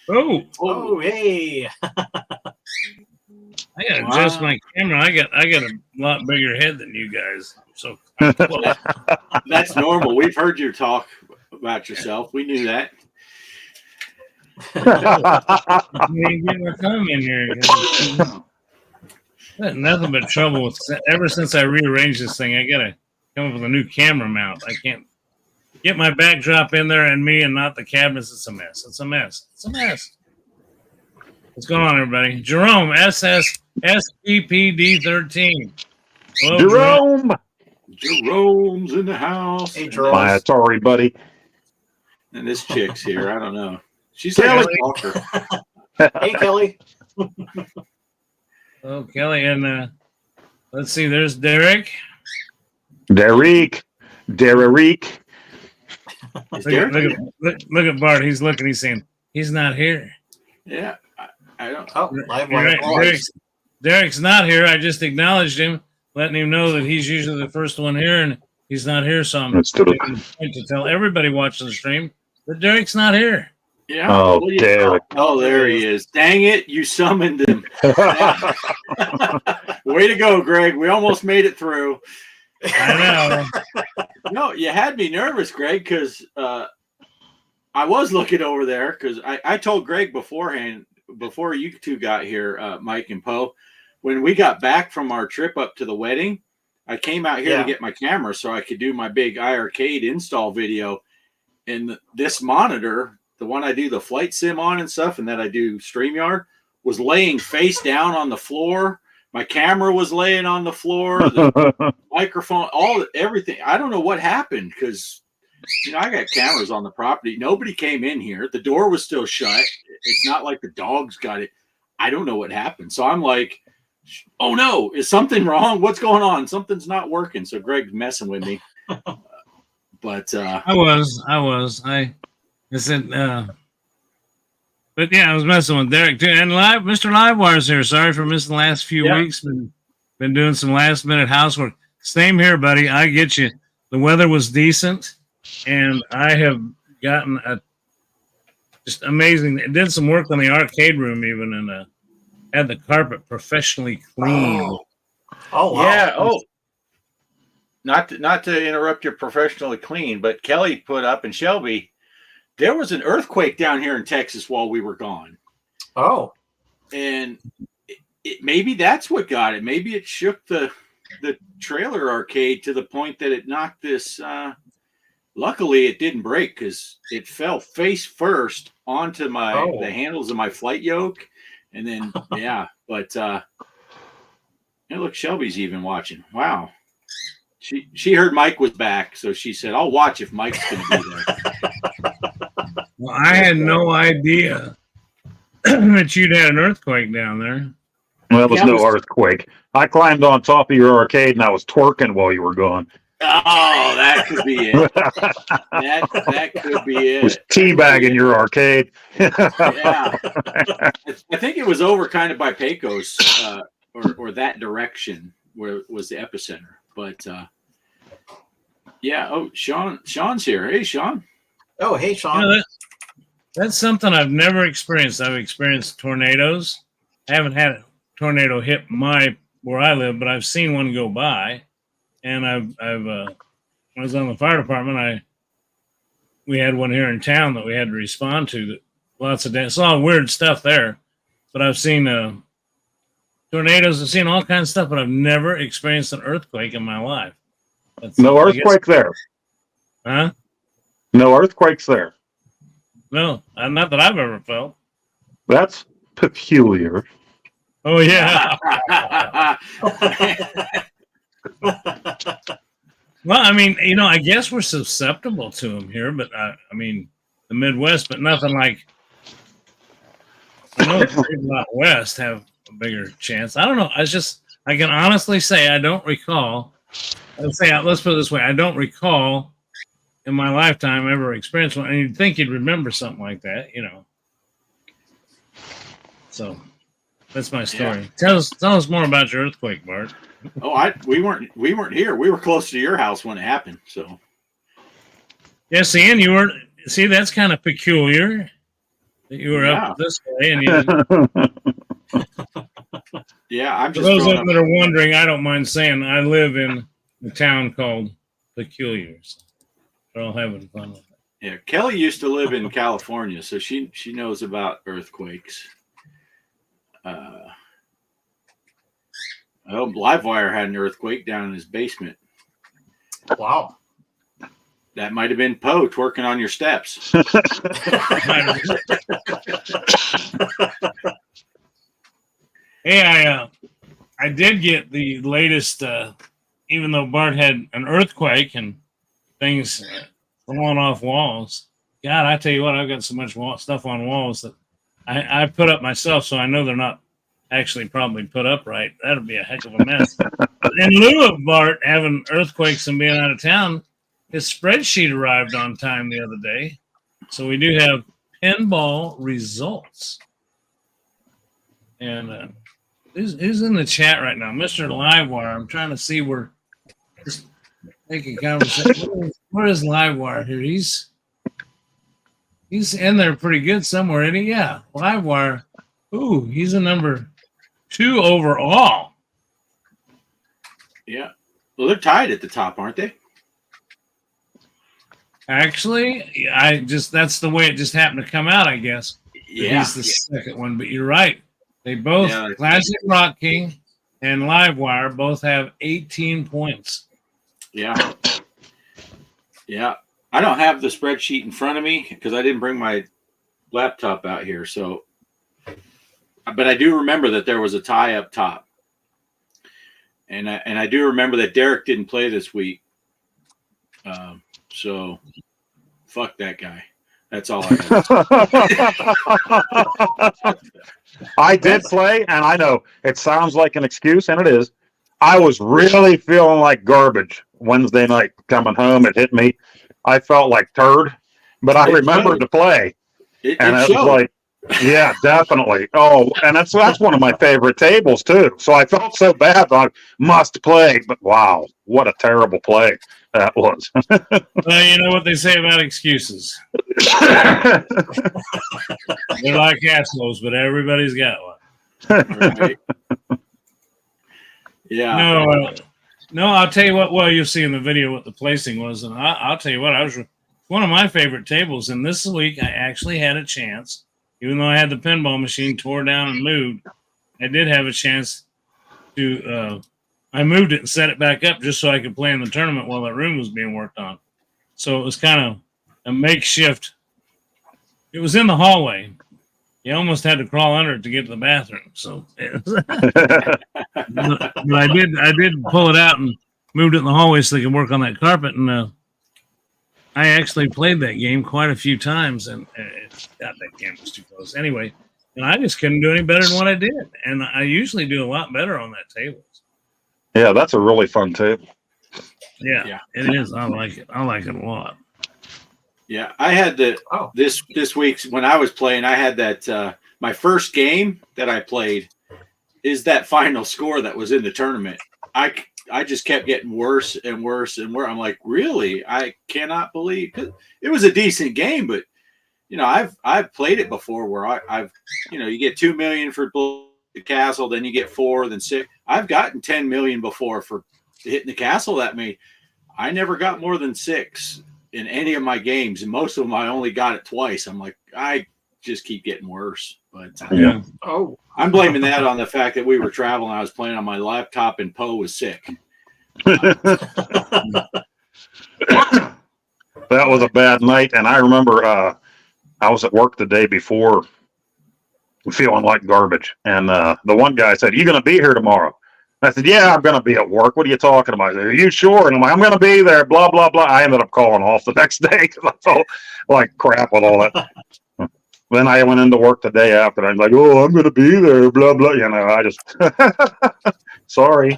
Oh, hey. I gotta adjust my camera. I got a lot bigger head than you guys. So I'm close. That's normal. We've heard you talk about yourself. We knew that. You ain't getting my thumb in here. Nothing but trouble with. Ever since I rearranged this thing, I gotta come up with a new camera mount. I can't get my backdrop in there and me and not the cabinets. It's a mess. It's a mess. It's a mess. What's going on, everybody? Jerome, SSPPD13. Jerome. Jerome's in the house. Hey, Jerome. My sorry, buddy. And this chick's here. I don't know. She's Kelly. like a talker. Hey, Kelly. Oh, Kelly, and let's see. There's Derek. Derek. Look at Bart. He's looking. He's saying he's not here. Yeah, I don't. Oh, live. Derek's not here. I just acknowledged him, letting him know that he's usually the first one here, and he's not here. So I'm going to tell everybody watching the stream that Derek's not here. Yeah. Oh, Derek. Oh, there he is. Dang it. You summoned him. Way to go, Greg. We almost made it through. I know. No, you had me nervous, Greg, because I was looking over there because I told Greg beforehand, before you two got here, Mike and Poe, when we got back from our trip up to the wedding, I came out here to get my camera so I could do my big iArcade install video. And this monitor, the one I do the flight sim on and stuff, and that I do StreamYard, was laying face down on the floor. My camera was laying on the floor, the microphone, everything. I don't know what happened because, I got cameras on the property. Nobody came in here. The door was still shut. It's not like the dogs got it. I don't know what happened. So I'm like, oh no, is something wrong? What's going on? Something's not working. So Greg's messing with me. But I said, but yeah, I was messing with Derek too. And Mr. Livewire's here. Sorry for missing the last few weeks. Been doing some last minute housework. Same here, buddy. I get you. The weather was decent, and I have gotten just amazing. I did some work on the arcade room even, and had the carpet professionally cleaned. Oh wow. Yeah. Oh. Not to interrupt your professionally clean, but Kelly put up and Shelby, there was an earthquake down here in Texas while we were gone. Oh. And maybe that's what got it.Maybe it shook the trailer arcade to the point that it knocked this. Luckily, it didn't break because it fell face first onto the handles of my flight yoke. And then, but look, Shelby's even watching. Wow. She heard Mike was back, so she said, I'll watch if Mike's going to be there. Well, I had no idea that you'd had an earthquake down there. Well, there was no earthquake. I climbed on top of your arcade, and I was twerking while you were gone. Oh, that could be it. that could be it. Was teabagging your arcade. Yeah. I think it was over kind of by Pecos or that direction where was the epicenter. But Sean's here. Hey, Sean. Oh, hey, Sean. That's something I've never experienced. I've experienced tornadoes. I haven't had a tornado hit where I live, but I've seen one go by. And when I was on the fire department, we had one here in town that we had to respond to. That lots of it's all weird stuff there, but I've seen tornadoes. I've seen all kinds of stuff, but I've never experienced an earthquake in my life. No earthquake there. Huh? No earthquakes there. No, not that I've ever felt. That's peculiar. Oh yeah. Well, I mean, I guess we're susceptible to them here, but I mean, the Midwest, but nothing like. I know the out west have a bigger chance. I don't know. I can honestly say I don't recall. Let's put it this way: I don't recall in my lifetime ever experienced one. And you'd think you'd remember something like that, So that's my story. Yeah. Tell us more about your earthquake, Bart. Oh, we weren't here. We were close to your house when it happened. So yeah, see, and you weren't. See, that's kind of peculiar. that you were Yeah. up this way. And Yeah, I'm for just those of throwing them up. that are wondering, I don't mind saying I live in a town called Peculiar. So they're all having fun with it. Yeah, Kelly used to live in California, so she knows about earthquakes. Livewire had an earthquake down in his basement. Wow. That might have been Poe twerking on your steps. Hey, I did get the latest, even though Bart had an earthquake and things falling off walls. God, I tell you what, I've got so much stuff on walls that I put up myself, so I know they're not actually probably put up right. That'll be a heck of a mess. In lieu of Bart having earthquakes and being out of town, his spreadsheet arrived on time the other day. So we do have pinball results. And who's in the chat right now? Mr. Livewire. I'm trying to see where, just making conversation. Where is Livewire here? He's in there pretty good somewhere, isn't he? Yeah, Livewire. Ooh, he's a number 2 overall. Yeah. Well, they're tied at the top, aren't they? Actually, that's the way it just happened to come out, I guess. Yeah. He's the second one, but you're right. They both, Classic Rock King and Livewire, both have 18 points. Yeah. Yeah. I don't have the spreadsheet in front of me because I didn't bring my laptop out here. So, but I do remember that there was a tie up top. And I do remember that Derek didn't play this week. So fuck that guy. That's all I got. I did play, and I know it sounds like an excuse, and it is. I was really feeling like garbage Wednesday night coming home. It hit me. I felt like turd, but I remembered to play. It was like, yeah, definitely. Oh, and that's one of my favorite tables, too. So I felt so bad. I must play, but wow, what a terrible play that was. Well, you know what they say about excuses. They're like assholes, but everybody's got one. Right. Yeah. No, I'll tell you what. Well, you'll see in the video what the placing was, and I'll tell you what. I was one of my favorite tables, and this week I actually had a chance, even though I had the pinball machine tore down and moved. I did have a chance to. I moved it and set it back up just so I could play in the tournament while that room was being worked on. So it was kind of a makeshift. It was in the hallway. You almost had to crawl under it to get to the bathroom. So, but I did pull it out and moved it in the hallway so they could work on that carpet. And I actually played that game quite a few times, and God, that game was too close. Anyway, and I just couldn't do any better than what I did. And I usually do a lot better on that table. Yeah, that's a really fun table. Yeah, it is. I like it. I like it a lot. Yeah, I had this week's when I was playing. I had that my first game that I played is that final score that was in the tournament. I just kept getting worse and worse and worse. I'm like, really? I cannot believe it was a decent game, but you know, I've played it before where I've you get 2 million for the castle, then you get 4, then 6. I've gotten 10 million before for hitting the castle that many. I never got more than 6 in any of my games, and most of them I only got it twice. I'm like, I just keep getting worse. But yeah. I'm blaming that on the fact that we were traveling. I was playing on my laptop, and Poe was sick. That was a bad night, and I remember I was at work the day before feeling like garbage, and the one guy said, "You gonna be here tomorrow?" I said, "Yeah, I'm gonna be at work. What are you talking about?" I said, "Are you sure?" And I'm like, "I'm gonna be there, blah blah blah." I ended up calling off the next day because I felt like crap with all that. Then I went into work the day after, and I'm like, "Oh, I'm gonna be there, blah blah." I just sorry.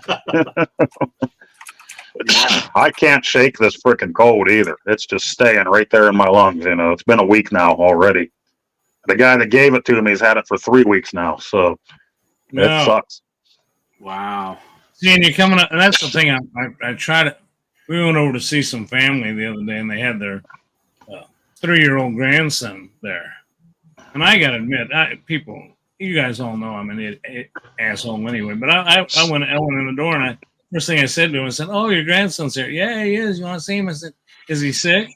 I can't shake this freaking cold either. It's just staying right there in my lungs. It's been a week now already. The guy that gave it to me has had it for 3 weeks now, so it sucks. Wow. See, and you're coming up, and that's the thing. I tried it. We went over to see some family the other day, and they had their 3-year-old grandson there. and I gotta admit, people, you guys all know I'm an asshole anyway. But I went in the door, and first thing I said to him, I said, "Oh, your grandson's here." "Yeah, he is. You want to see him?" I said, "Is he sick?"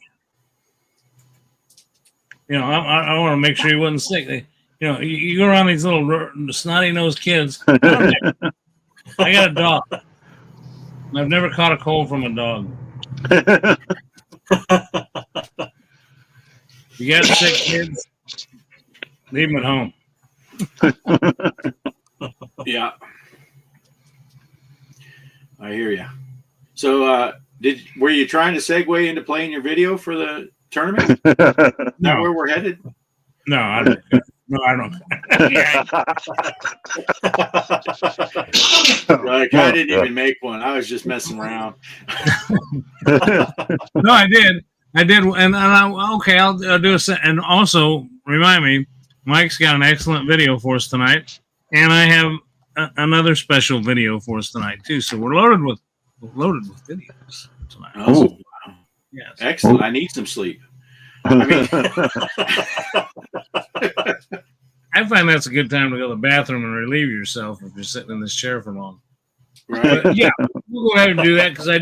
You know, I want to make sure he wasn't sick. You know, you go around these little snotty-nosed kids. I got a dog. I've never caught a cold from a dog. You got sick kids, leave them at home. Yeah, I hear you. So, were you trying to segue into playing your video for the tournament? Is that where we're headed? No, I don't. No, I don't. Like, I didn't even make one. I was just messing around. No, I did, and okay, I'll do a set. And also remind me, Mike's got an excellent video for us tonight, and I have another special video for us tonight too. So we're loaded with videos tonight. Oh, wow. Yes, Excellent. I need some sleep. I mean, I find that's a good time to go to the bathroom and relieve yourself if you're sitting in this chair for long. right? But yeah, we'll go ahead and do that because I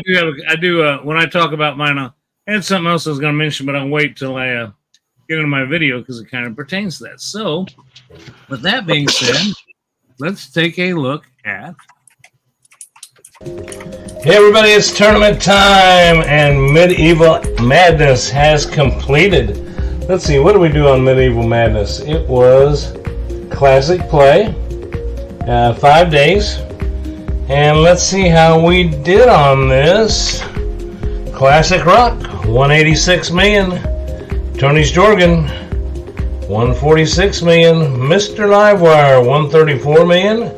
do when I talk about mine, I had something else I was going to mention, but I'll wait till I get into my video because it kind of pertains to that. So, with that being said, let's take a look at. Hey everybody, it's tournament time, and Medieval Madness has completed. Let's see, what did we do on Medieval Madness? It was classic play, 5 days, and let's see how we did on this. Classic Rock, 186 million. Tony's Jorgen, 146 million. Mr. Livewire, 134 million.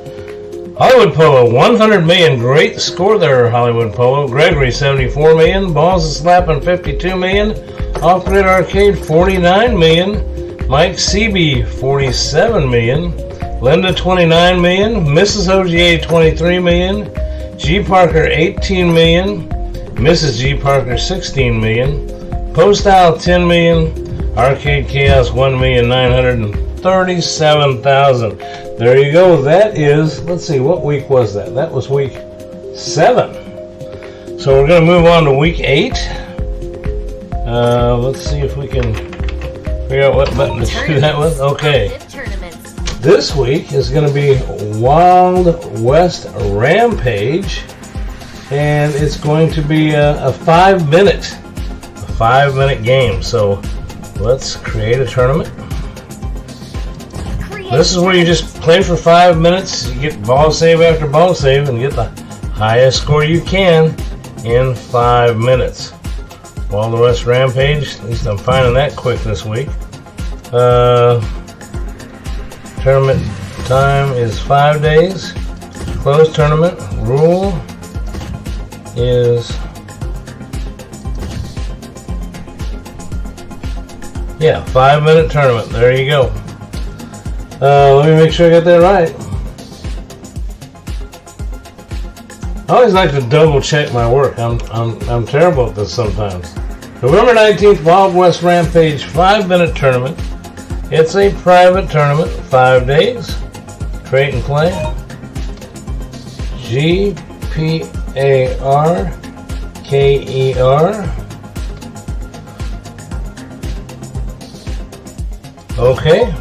Hollywood Polo, 100 million. Great score there, Hollywood Polo. Gregory, 74 million. Balls and Slapping, 52 million. Off-Grid Arcade, 49 million. Mike CB, 47 million. Linda, 29 million. Mrs. OGA, 23 million. G. Parker, 18 million. Mrs. G. Parker, 16 million. Postile, 10 million. Arcade Chaos, 1,937,000. There you go. That is, let's see, what week was that? That was week 7. So we're going to move on to week 8. Let's see if we can figure out what button to do that with. Okay. This week is going to be Wild West Rampage, and it's going to be a 5-minute game. So let's create a tournament. This is where you just play for 5 minutes. You get ball save after ball save and get the highest score you can in 5 minutes. Wild West Rampage, at least I'm finding that quick this week. Tournament time is 5 days. Closed tournament rule is, 5-minute tournament. There you go. Let me make sure I got that right. I always like to double check my work. I'm terrible at this sometimes. November 19th, Wild West Rampage 5-minute tournament. It's a private tournament, 5 days. Create and play. GPARKER. Okay.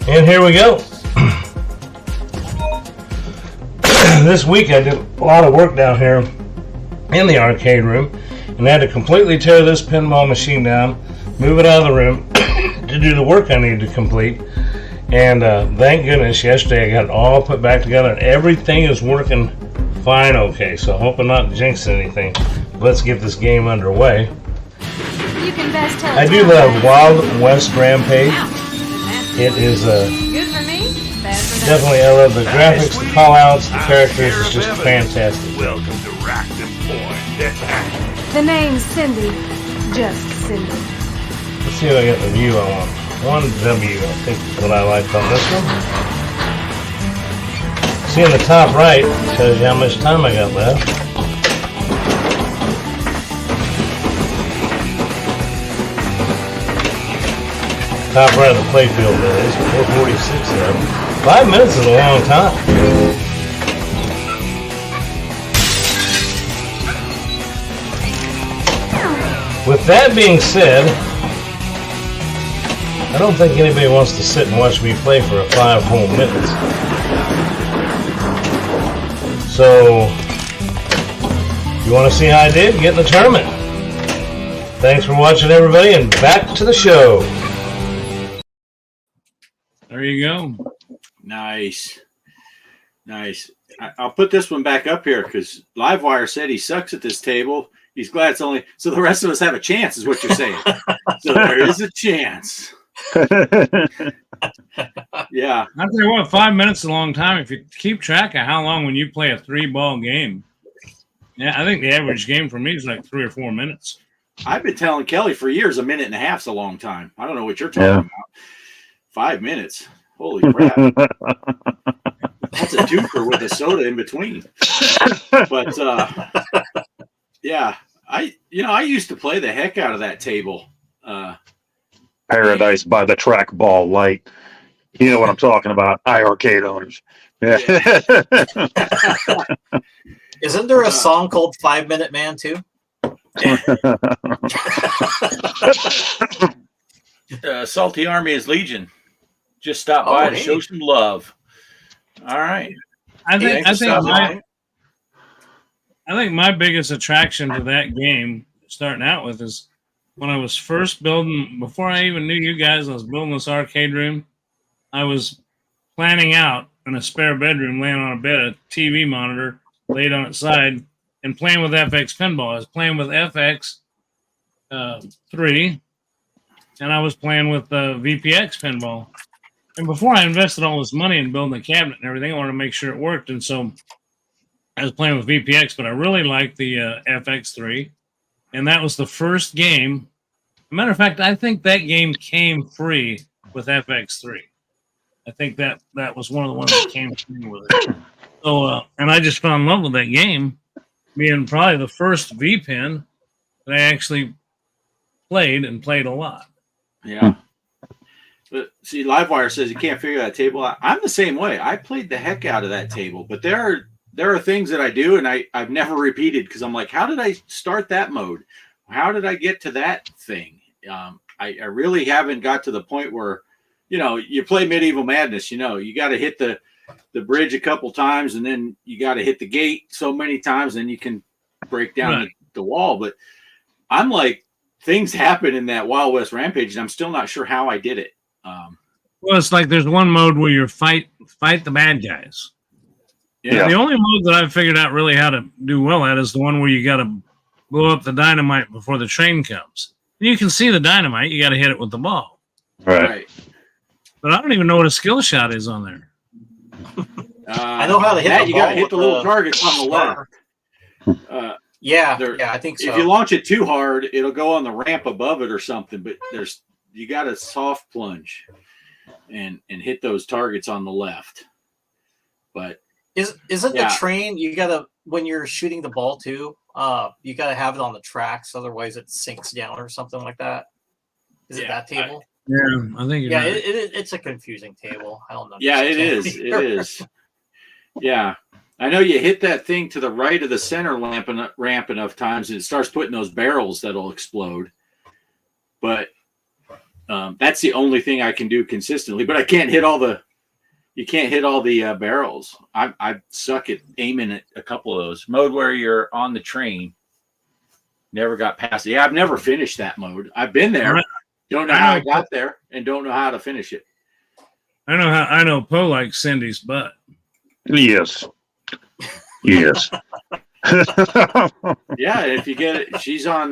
And here we go. This week I did a lot of work down here in the arcade room, and I had to completely tear this pinball machine down, move it out of the room to do the work I needed to complete. And thank goodness yesterday I got it all put back together, and everything is working fine okay. So hoping not to jinx anything. Let's get this game underway. You can best tell I do love Wild West Rampage. It is good for me, bad for them. definitely, I love the graphics, the call-outs, the characters. It's just fantastic. Welcome to Rockton Point. The name's Cindy, just Cindy. Let's see if I get the view I want. 1W, I think is what I like on this one. See in the top right, tells you how much time I got left. Top right of the playfield there is 446 there. 5 minutes is a long time. With that being said, I don't think anybody wants to sit and watch me play for 5 whole minutes. So, you want to see how I did? Get in the tournament. Thanks for watching, everybody, and back to the show. There you go. Nice. I'll put this one back up here because Livewire said he sucks at this table. He's glad it's only so the rest of us have a chance, is what you're saying. So there is a chance. Yeah. I'll tell you what, 5 minutes is a long time if you keep track of how long when you play a 3-ball game. Yeah, I think the average game for me is like 3 or 4 minutes. I've been telling Kelly for years 1.5 minutes is a long time. I don't know what you're talking about. 5 minutes. Holy crap. That's a twofer with a soda in between. But yeah, I used to play the heck out of that table. Paradise by the Trackball Light. You know what I'm talking about. iArcade owners. Yeah. Isn't there a song called 5 Minute Man too? Salty Army is Legion. Just stop by to show some love. All right. I think my biggest attraction to that game, starting out with, is when I was first building, before I even knew you guys, I was building this arcade room. I was planning out in a spare bedroom, laying on a bed, a TV monitor laid on its side, and playing with FX pinball. I was playing with FX 3, and I was playing with VPX pinball. And before I invested all this money in building the cabinet and everything, I wanted to make sure it worked. And so I was playing with VPX, but I really liked the FX3. And that was the first game. As a matter of fact, I think that game came free with FX3. I think that was one of the ones that came free with it. So, and I just fell in love with that game, being probably the first VPin that I actually played a lot. Yeah. But see, Livewire says you can't figure that table out. I'm the same way. I played the heck out of that table, but there are things that I do and I've never repeated because I'm like, how did I start that mode? How did I get to that thing? I really haven't got to the point where, you play Medieval Madness, you got to hit the bridge a couple times and then you got to hit the gate so many times and you can break down the wall. But I'm like, things happen in that Wild West Rampage and I'm still not sure how I did it. Well, it's like there's one mode where you fight the bad guys. Yeah. The only mode that I've figured out really how to do well at is the one where you got to blow up the dynamite before the train comes. You can see the dynamite. You got to hit it with the ball. Right. But I don't even know what a skill shot is on there. I know how to hit that. You got to hit the little targets on the left. Yeah, I think so. If you launch it too hard, it'll go on the ramp above it or something. But you got to soft plunge and hit those targets on the left. But isn't the train, you gotta, when you're shooting the ball too, you gotta have it on the tracks, otherwise it sinks down or something like that? Is it that table? I think it's a confusing table. I don't know. Yeah, it is. It is. Yeah. I know you hit that thing to the right of the center ramp enough times and it starts putting those barrels that'll explode. But that's the only thing I can do consistently. But I can't hit all the barrels. I suck at aiming at a couple of those. Mode where you're on the train. Never got past it. Yeah, I've never finished that mode. I've been there. Don't know how I got there and don't know how to finish it. I know Poe likes Cindy's butt. Yes. Yes. Yeah, if you get it, she's on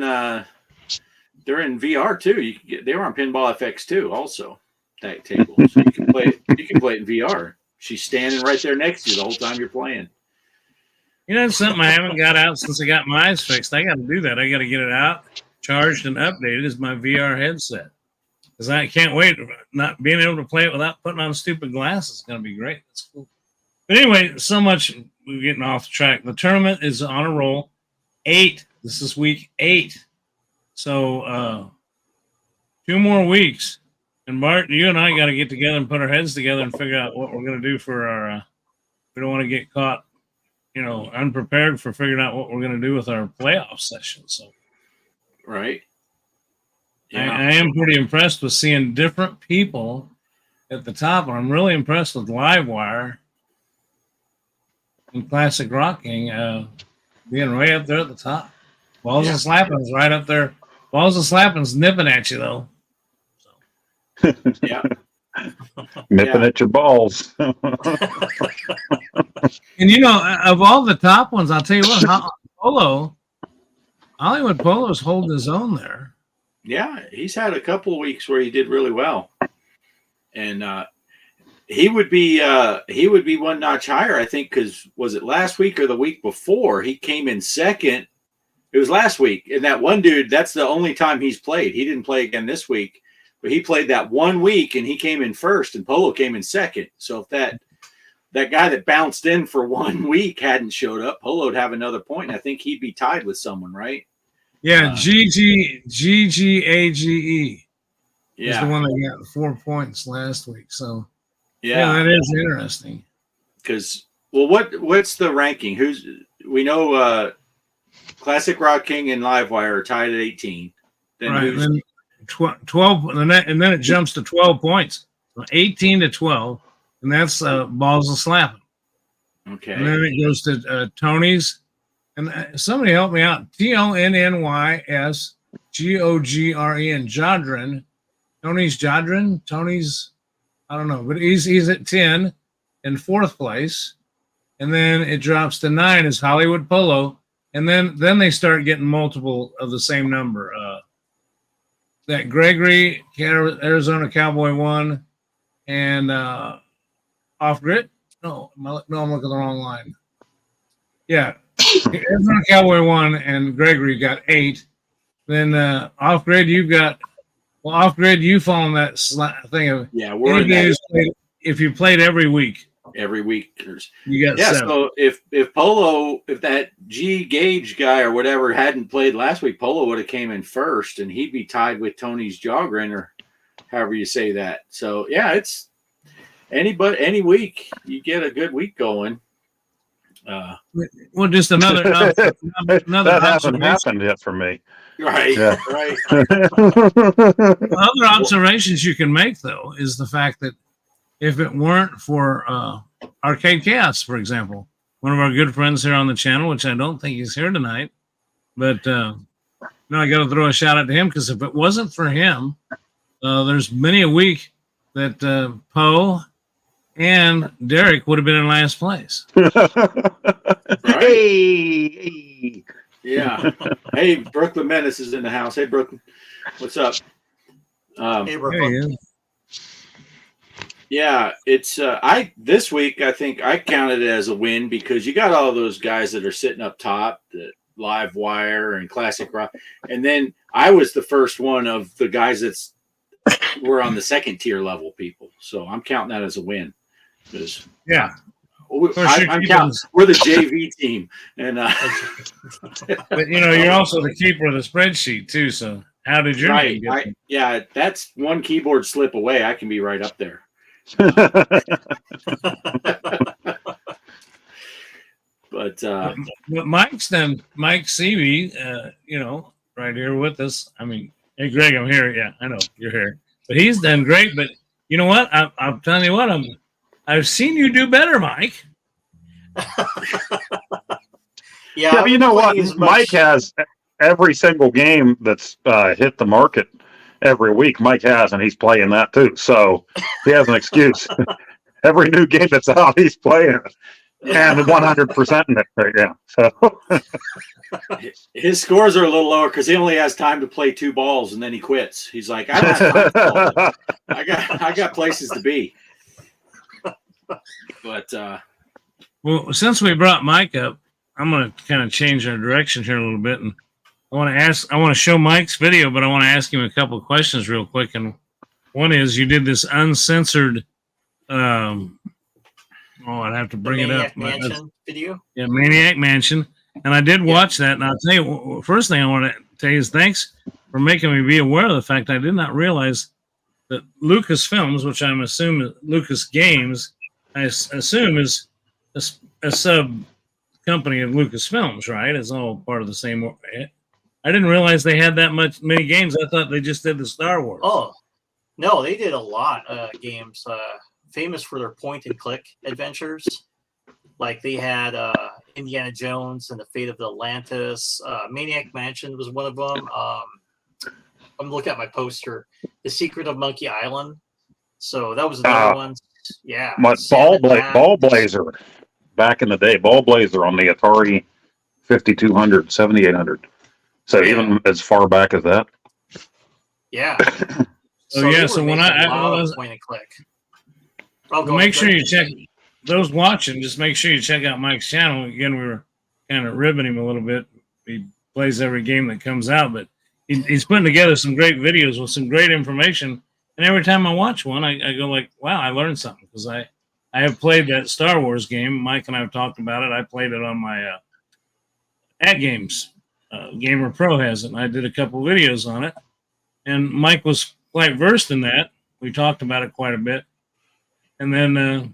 they're in VR too. They were on Pinball FX too, also. That table. So you can play it in VR. She's standing right there next to you the whole time you're playing. It's something I haven't got out since I got my eyes fixed. I got to do that. I got to get it out, charged and updated as my VR headset. Because I can't wait. Not being able to play it without putting on stupid glasses is going to be great. That's cool. But anyway, so much we're getting off track. The tournament is on a roll. 8. This is week 8. So 2 more weeks. And Bart, you and I got to get together and put our heads together and figure out what we're going to do for our. We don't want to get caught, unprepared for figuring out what we're going to do with our playoff session. So, Right. I am pretty impressed with seeing different people at the top. And I'm really impressed with Livewire and Classic Rocking being right up there at the top. Balls and Slapping's right up there. Balls and Slapping's nipping at you, though. Yeah. Nipping at your balls. And, of all the top ones, I'll tell you what, Hollywood Polo's holding his own there. Yeah, he's had a couple of weeks where he did really well, and he would be one notch higher, I think, because was it last week or the week before he came in second? It was last week, and that one dude, that's the only time he's played. He didn't play again this week, but he played that 1 week, and he came in first, and Polo came in second. So if that guy that bounced in for 1 week hadn't showed up, Polo would have another point, and I think he'd be tied with someone, right? Yeah, GGAGE is the one that got 4 points last week. So yeah, that is interesting. Because what's the ranking? We know Classic Rock King and Livewire are tied at 18. Then 12, and then it jumps to 12 points, so 18 to 12, and that's Balls and Slapping. Okay. And then it goes to Tony's. And somebody help me out. TONNYS GOGREN Jodren. Tony's Jodren. Tony's, I don't know, but he's at 10 in fourth place. And then it drops to 9 is Hollywood Polo. And then they start getting multiple of the same number. That Gregory, Arizona Cowboy 1, and Off Grid. No, I'm looking at the wrong line. Yeah. Arizona Cowboy 1 and Gregory got 8. Then Off Grid, you fall in that thing of we're if you played every week. Every week, you got 7. So if that G Gauge guy or whatever hadn't played last week, Polo would have came in first, and he'd be tied with Tony's Jogren, or however you say that. So yeah, it's any week you get a good week going. Well, just another that hasn't happened yet for me. Right. Yeah. Right. Other observations you can make, though, is the fact that if it weren't for Arcade Chaos, for example, one of our good friends here on the channel, which I don't think he's here tonight, but I got to throw a shout out to him, because if it wasn't for him, there's many a week that Poe and Derek would have been in last place. Hey. Yeah. Hey, Brooklyn Menace is in the house. Hey, Brooklyn. What's up? Hey, Brooklyn. Yeah, it's this week I think I counted it as a win, because you got all those guys that are sitting up top, the Livewire and Classic Rock, and then I was the first one of the guys that's were on the second tier level people. So I'm counting that as a win. Yeah. I'm counting. We're the JV team, and but you're also the keeper of the spreadsheet too. So how did your name get yeah, that's one keyboard slip away. I can be right up there. But Mike Seavey, right here with us. I mean, hey Greg, I'm here. Yeah, I know you're here, but he's done great. But you know what? I'm telling you what, I've seen you do better, Mike. Yeah, but you know what? Mike has every single game that's hit the market every week. Mike has, and he's playing that too. So he has an excuse. Every new game that's out, he's playing it. And 100% in it right now. So his scores are a little lower because he only has time to play 2 balls and then he quits. He's like, I don't have time to I got places to be. But well, since we brought Mike up, I'm going to kind of change our direction here a little bit, and I want to show Mike's video, but I want to ask him a couple of questions real quick. And one is, you did this uncensored. I'd have to bring it up. Mansion video. Yeah, Maniac Mansion, and I did watch that. And I'll tell you, first thing I want to tell you is thanks for making me be aware of the fact I did not realize that Lucasfilms, which I'm assuming Lucas Games, assume is a sub company of Lucasfilms, right? It's all part of the same. I didn't realize they had that many games. I thought they just did the Star Wars. Oh, no, they did a lot of games. Famous for their point and click adventures. Like they had Indiana Jones and the Fate of the Atlantis. Maniac Mansion was one of them. I'm looking at my poster. The Secret of Monkey Island. So that was another one. Yeah. Ball Blazer. Back in the day, Ball Blazer on the Atari 5200, 7800. So even as far back as that. Yeah. So when I was point and click. Make sure you check those watching. Just make sure you check out Mike's channel. Again, we were kind of ribbing him a little bit. He plays every game that comes out, but he's putting together some great videos with some great information. And every time I watch one, I go like, wow, I learned something, because I have played that Star Wars game. Mike and I have talked about it. I played it on my At Games. Gamer Pro has it, and I did a couple videos on it. And Mike was quite versed in that. We talked about it quite a bit. And then,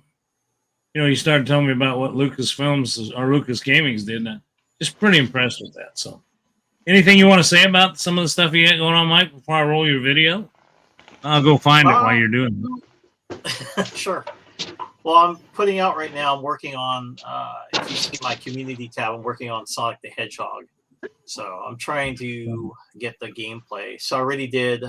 he started telling me about what Lucasfilms or Lucas Gaming's did. And I'm just pretty impressed with that. So, anything you want to say about some of the stuff you got going on, Mike, before I roll your video? I'll go find it while you're doing it. Sure. Well, I'm putting out right now, I'm working on, if you see my community tab, I'm working on Sonic the Hedgehog. So I'm trying to get the gameplay. So I already did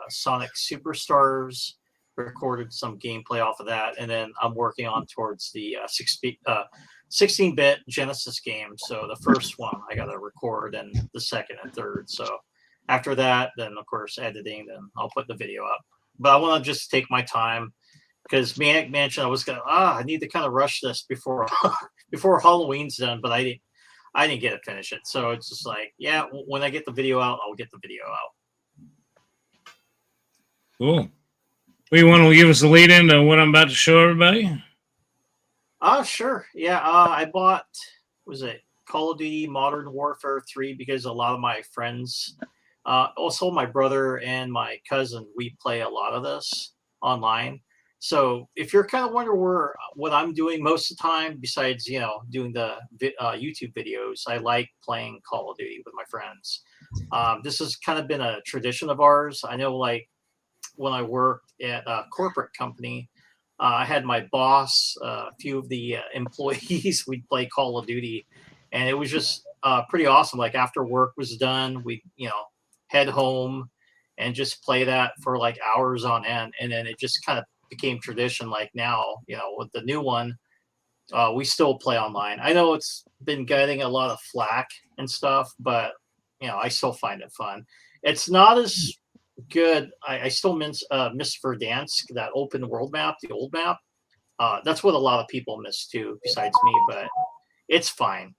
Sonic Superstars, recorded some gameplay off of that, and then I'm working on towards the 16-bit Genesis game. So the first one I got to record, and the second and third. So after that, then of course editing, then I'll put the video up. But I want to just take my time, because Maniac Mansion, I was gonna I need to kind of rush this before before Halloween's done, but I didn't get to finish it. So it's just like, yeah, when I get the video out, I'll get the video out. Cool. Well, you want to give us a lead into what I'm about to show everybody? Sure. Yeah, I bought, was it Call of Duty Modern Warfare 3, because a lot of my friends, also my brother and my cousin, we play a lot of this online. So if you're kind of wondering what I'm doing most of the time, besides, doing the YouTube videos, I like playing Call of Duty with my friends. This has kind of been a tradition of ours. I know, like, when I worked at a corporate company, I had my boss, a few of the employees, we'd play Call of Duty, and it was just pretty awesome. Like, after work was done, we'd, head home and just play that for like hours on end. And then it just kind of became tradition. Like now, with the new one, we still play online. I know it's been getting a lot of flack and stuff, but I still find it fun. It's not as good. I still miss Verdansk, that open world map, the old map. That's what a lot of people miss too, besides me, but it's fine.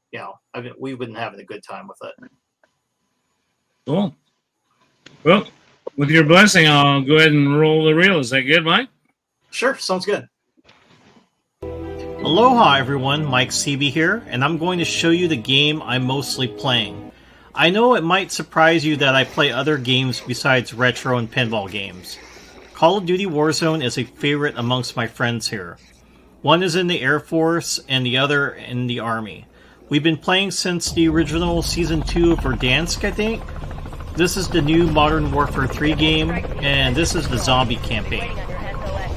We've been having a good time with it. Cool. Well, with your blessing, I'll go ahead and roll the reel. Is that good, Mike? Sure, sounds good. Aloha everyone, Mike CB here, and I'm going to show you the game I'm mostly playing. I know it might surprise you that I play other games besides retro and pinball games. Call of Duty Warzone is a favorite amongst my friends here. One is in the Air Force and the other in the Army. We've been playing since the original Season 2 of Verdansk, I think. This is the new Modern Warfare 3 game, and this is the zombie campaign.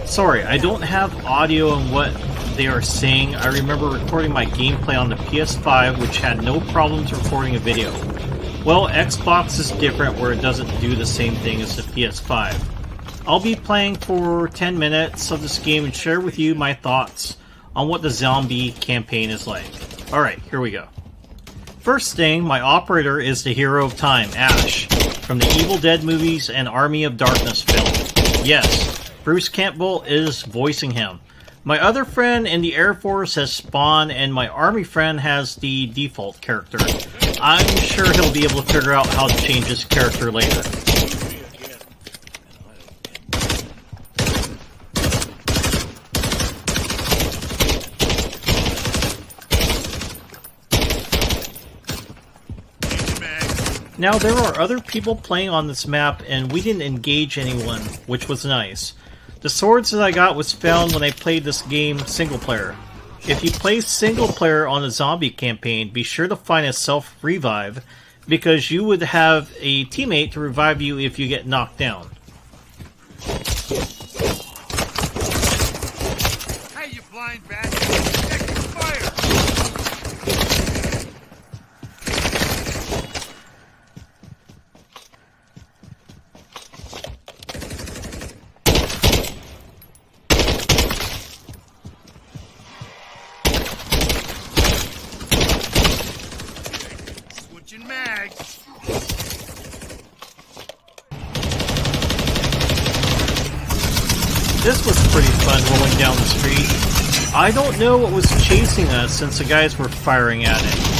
Sorry, I don't have audio on what they are saying. I remember recording my gameplay on the PS5, which had no problems recording a video. Well, Xbox is different, where it doesn't do the same thing as the PS5. I'll be playing for 10 minutes of this game and share with you my thoughts on what the zombie campaign is like. Alright, here we go. First thing, my operator is the hero of time, Ash, from the Evil Dead movies and Army of Darkness film. Yes, Bruce Campbell is voicing him. My other friend in the Air Force has Spawn, and my Army friend has the default character. I'm sure he'll be able to figure out how to change his character later. Now, there are other people playing on this map, and we didn't engage anyone, which was nice. The swords that I got was found when I played this game single player. If you play single player on a zombie campaign, be sure to find a self-revive, because you would have a teammate to revive you if you get knocked down. Hey, you blind bastard! Check your fire! Switching mags. This was pretty fun rolling down the street. I don't know what was chasing us since the guys were firing at it.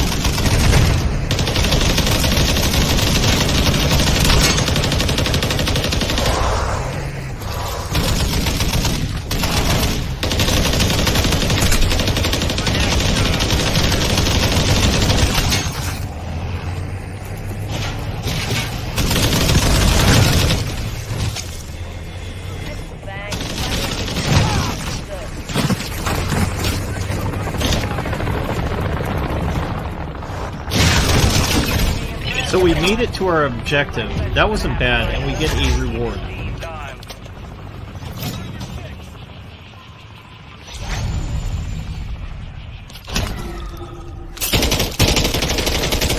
So we made it to our objective. That wasn't bad, and we get a reward.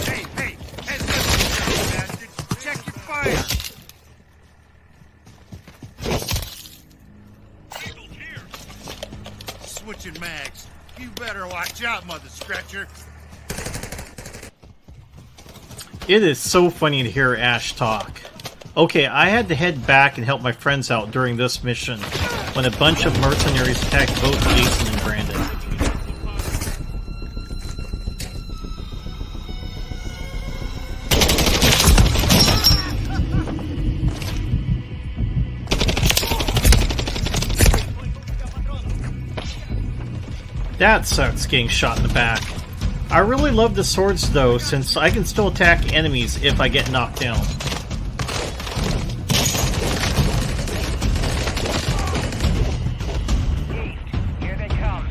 Hey, heads up, bastard! Check your fire! Eagles here! Switching mags. You better watch out, mother scratcher. It is so funny to hear Ash talk. Okay, I had to head back and help my friends out during this mission when a bunch of mercenaries attacked both Jason and Brandon. That sucks, getting shot in the back. I really love the swords though, since I can still attack enemies if I get knocked down. Here they come.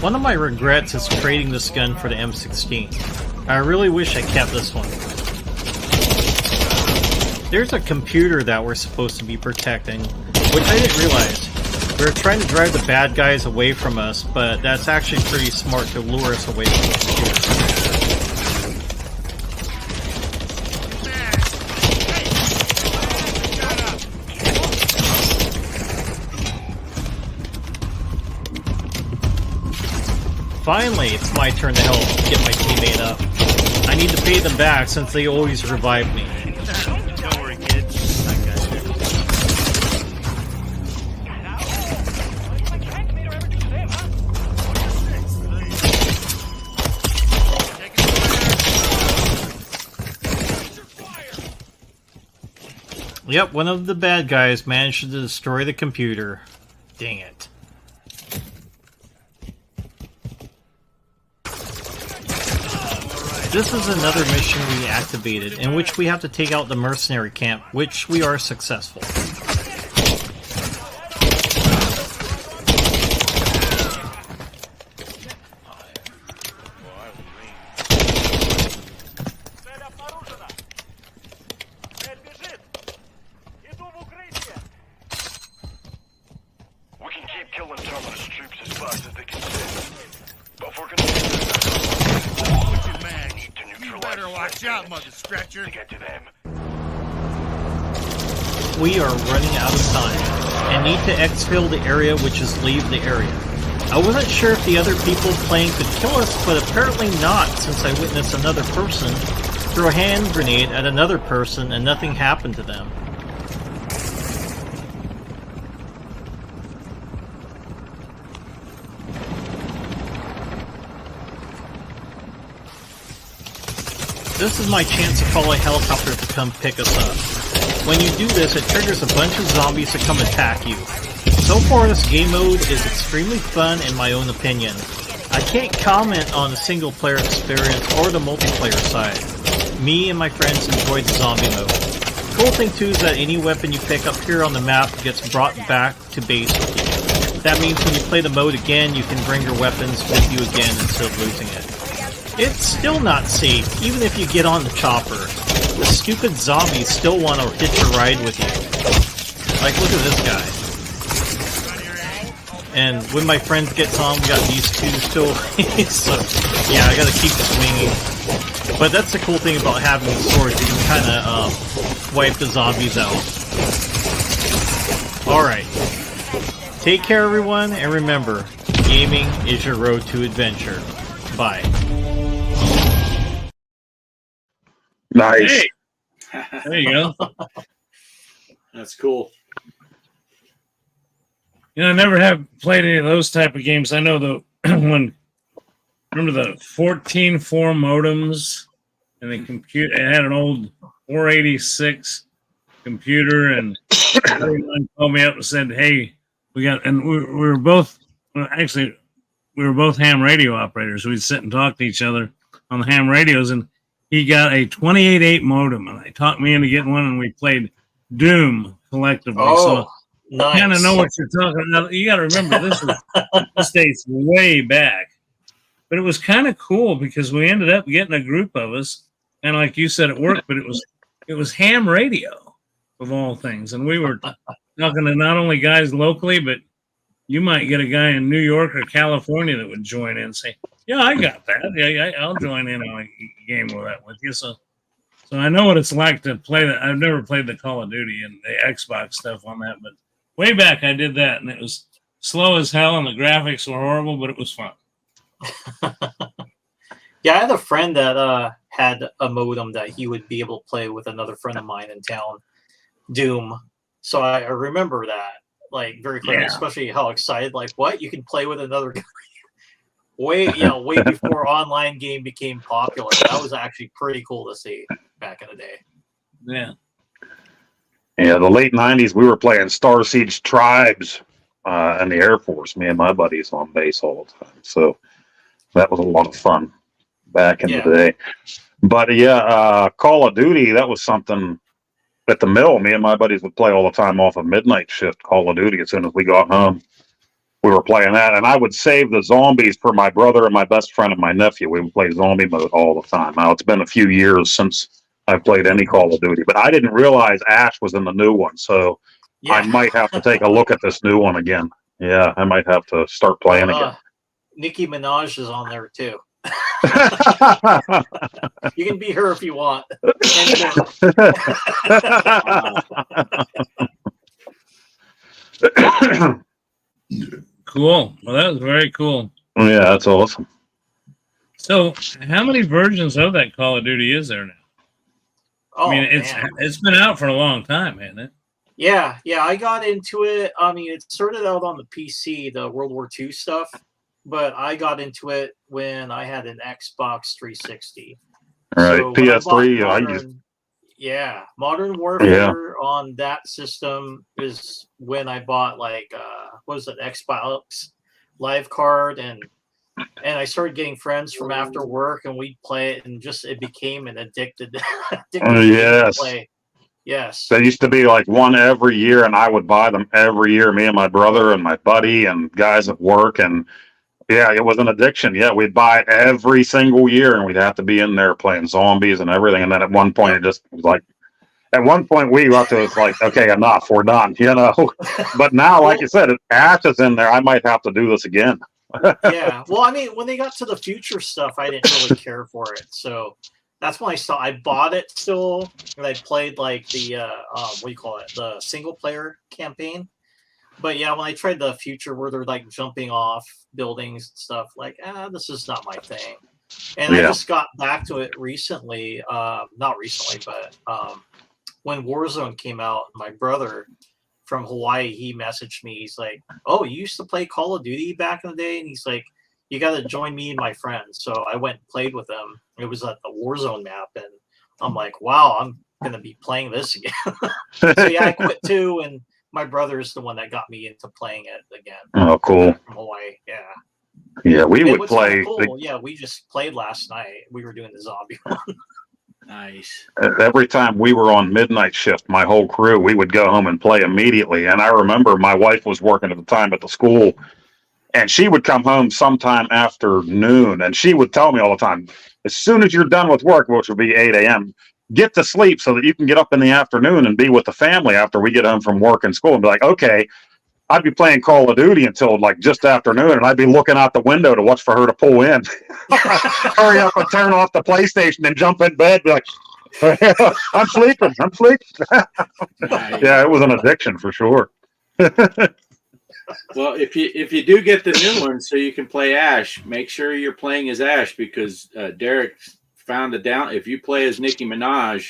One of my regrets is trading this gun for the M16. I really wish I kept this one. There's a computer that we're supposed to be protecting, which I didn't realize. We were trying to drive the bad guys away from us, but that's actually pretty smart to lure us away from the computer. Finally, it's my turn to help get my teammate up. I need to pay them back since they always revive me. Don't worry, kid. I got you. Yep, one of the bad guys managed to destroy the computer. Dang it. This is another mission we activated, in which we have to take out the mercenary camp, which we are successful. We can keep killing Terminus troops as fast as they can send. But if we're gonna switching mags, you better watch out, mother scratcher. To get to them. We are running out of time, and need to exfil the area, which is leave the area. I wasn't sure if the other people playing could kill us, but apparently not, since I witnessed another person throw a hand grenade at another person and nothing happened to them. This is my chance to call a helicopter to come pick us up. When you do this, it triggers a bunch of zombies to come attack you. So far, this game mode is extremely fun in my own opinion. I can't comment on the single player experience or the multiplayer side. Me and my friends enjoyed the zombie mode. Cool thing too is that any weapon you pick up here on the map gets brought back to base with you. That means when you play the mode again, you can bring your weapons with you again instead of losing it. It's still not safe, even if you get on the chopper. The stupid zombies still want to hitch a ride with you. Like, look at this guy. And when my friends get on, we got these two still. So, yeah, I gotta keep swinging. But that's the cool thing about having the swords. You can kind of wipe the zombies out. Alright. Take care, everyone, and remember, gaming is your road to adventure. Bye. Nice. Hey, there you go. That's cool. You know, I never have played any of those type of games. I know the remember the 14.4 modems and the computer. It had an old 486 computer, and everyone called me up and said, "Hey, we got," and we were both actually we were both ham radio operators. We'd sit and talk to each other on the ham radios, and he got a 28.8 modem, and they talked me into getting one, and we played Doom collectively. So nice. I kind of know what you're talking about. You got to remember, this dates way back. But it was kind of cool because we ended up getting a group of us, and like you said, it worked, but it was ham radio of all things. And we were talking to not only guys locally, but you might get a guy in New York or California that would join in and say, "Yeah, I got that. Yeah, I'll join in on a game with that with you." So I know what it's like to play that. I've never played the Call of Duty and the Xbox stuff on that, but way back I did that, and it was slow as hell, and the graphics were horrible, but it was fun. Yeah, I had a friend that had a modem that he would be able to play with another friend of mine in town, Doom. So I remember that, like, very clearly, especially how excited, like, what? You can play with another guy? way before online game became popular. That was actually pretty cool to see back in the day. Yeah. Yeah, the late 90s, we were playing Star Siege Tribes in the Air Force, me and my buddies on base all the time. So that was a lot of fun back in the day. But Call of Duty, that was something at the mill. Me and my buddies would play all the time off a midnight shift Call of Duty. As soon as we got home, we were playing that. And I would save the zombies for my brother and my best friend and my nephew. We would play zombie mode all the time. Now, it's been a few years since I've played any Call of Duty, but I didn't realize Ash was in the new one. So I might have to take a look at this new one again. Yeah, I might have to start playing again. Nicki Minaj is on there too. You can be her if you want. Cool. Well, that was very cool. Yeah, that's awesome. So, how many versions of that Call of Duty is there now? Oh, I mean, it's been out for a long time, hasn't it? Yeah, I got into it. I mean, it started out on the PC, the World War II stuff, but I got into it when I had an Xbox 360. All right, so PS3. Modern Warfare on that system is when I bought what was it, Xbox Live Card, and I started getting friends from after work, and we'd play it, and just it became an addicted game to play. Yes. There used to be like one every year, and I would buy them every year, me and my brother and my buddy and guys at work. And yeah, it was an addiction. Yeah, we'd buy it every single year, and we'd have to be in there playing zombies and everything. And then at one point, it just was like, at one point we got to, it's like, okay, enough, we're done, you know. But now, like you said, if Ash is in there, I might have to do this again. Yeah. Well, I mean, when they got to the future stuff, I didn't really care for it. So that's when I bought it still, and I played like the what do you call it, the single player campaign. But yeah, when I tried the future where they're like jumping off buildings and stuff, like, this is not my thing. And I Yeah. just got back to it recently, not recently, but when Warzone came out, my brother from Hawaii, he messaged me. He's like, "Oh, you used to play Call of Duty back in the day?" And he's like, "You got to join me and my friends." So I went and played with them. It was at the Warzone map, and I'm like, "Wow, I'm gonna be playing this again." So yeah, I quit too, and my brother is the one that got me into playing it again. Oh, cool. From Hawaii, yeah. Yeah, we It would was kinda play cool. Yeah, we just played last night. We were doing the zombie one. Nice. every time we were on midnight shift, my whole crew, we would go home and play immediately. And I remember my wife was working at the time at the school, and she would come home sometime after noon, and she would tell me all the time, as soon as you're done with work, which would be 8 a.m., get to sleep so that you can get up in the afternoon and be with the family after we get home from work and school. And be like, okay, I'd be playing Call of Duty until like just afternoon, and I'd be looking out the window to watch for her to pull in. Hurry up and turn off the PlayStation and jump in bed. Be like, I'm sleeping. I'm sleeping. Nice. Yeah, it was an addiction for sure. Well, if you do get the new one, so you can play Ash, make sure you're playing as Ash because Derek found it down. If you play as Nicki Minaj,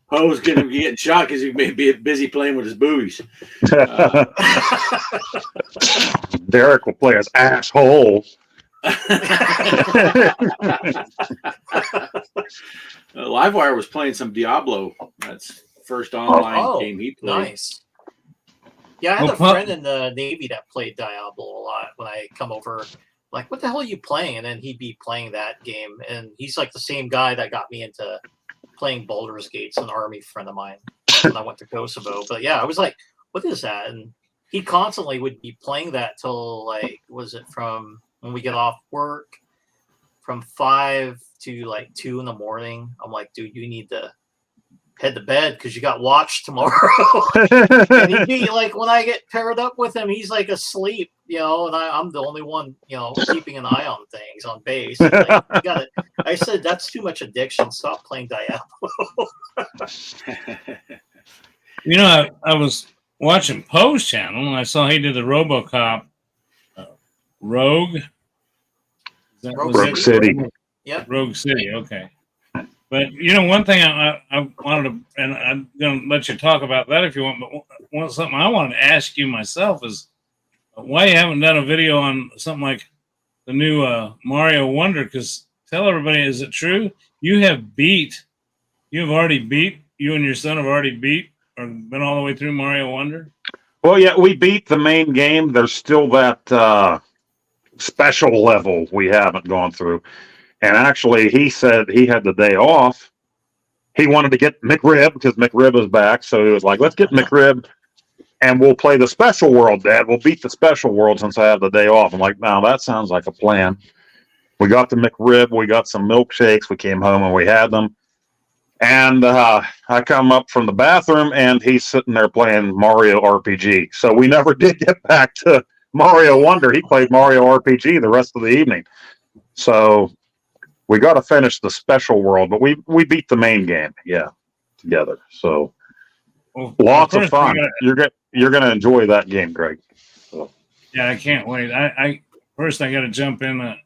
Poe's going to be getting shot because he may be busy playing with his boobies. Derek will play as asshole. Livewire was playing some Diablo. That's first online game he played. Nice. Yeah, I had a friend in the Navy that played Diablo a lot. When I come over, like, what the hell are you playing? And then he'd be playing that game. And he's like the same guy that got me into playing Baldur's Gate's an army friend of mine when I went to Kosovo. But yeah, I was like, what is that? And he constantly would be playing that till like, was it from when we get off work from 5 to like 2 in the morning? I'm like, dude, you need to head to bed because you got watch tomorrow. And he'd be like, when I get paired up with him, he's like asleep, you know, and I'm the only one, you know, keeping an eye on things on base. Like, you got it. I said, that's too much addiction. Stop playing Diablo. You know, I was watching Poe's channel and I saw he did the RoboCop Rogue. Rogue City. Yep. Rogue City. Okay. But you know, one thing I wanted to, and I'm going to let you talk about that if you want. But something I wanted to ask you myself is why you haven't done a video on something like the new Mario Wonder? Because tell everybody, is it true you and your son have already beat or been all the way through Mario Wonder? Well, yeah, we beat the main game. There's still that special level we haven't gone through. And actually, he said he had the day off. He wanted to get McRib because McRib is back. So he was like, let's get McRib and we'll play the special world, Dad. We'll beat the special world since I have the day off. I'm like, now that sounds like a plan. We got the McRib. We got some milkshakes. We came home and we had them. And I come up from the bathroom and he's sitting there playing Mario RPG. So we never did get back to Mario Wonder. He played Mario RPG the rest of the evening. So we got to finish the special world, but we beat the main game, together. So lots of fun. You're gonna enjoy that game, Greg. So. Yeah, I can't wait. I got to jump in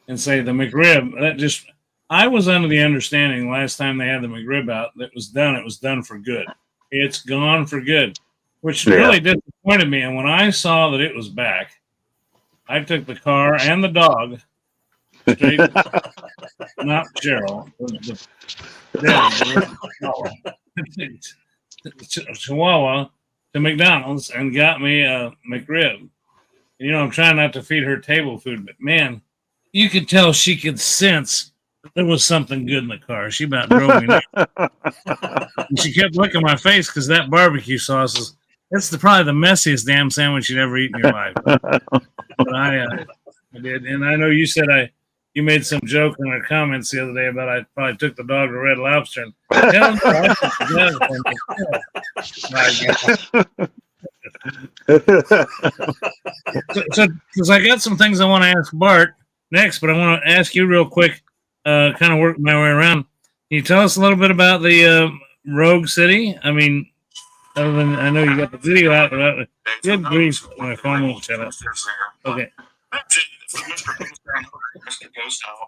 and say the McRib. I was under the understanding last time they had the McRib out that it was done for good. It's gone for good, which really disappointed me. And when I saw that it was back, I took the car and the dog. Straight, not Cheryl. Chihuahua to McDonald's and got me a McRib. You know, I'm trying not to feed her table food, but man, you could tell she could sense there was something good in the car. She about drove me nuts. And she kept looking my face because that barbecue sauce is probably the messiest damn sandwich you'd ever eat in your life. But I did, and I know you said you made some joke in our comments the other day about I probably took the dog to Red Lobster. And so, because I got some things I want to ask Bart next, but I want to ask you real quick, kind of work my way around. Can you tell us a little bit about the Rogue City? I mean, Other than I know you got the video out, but good grief, my phone won't shut up. Okay.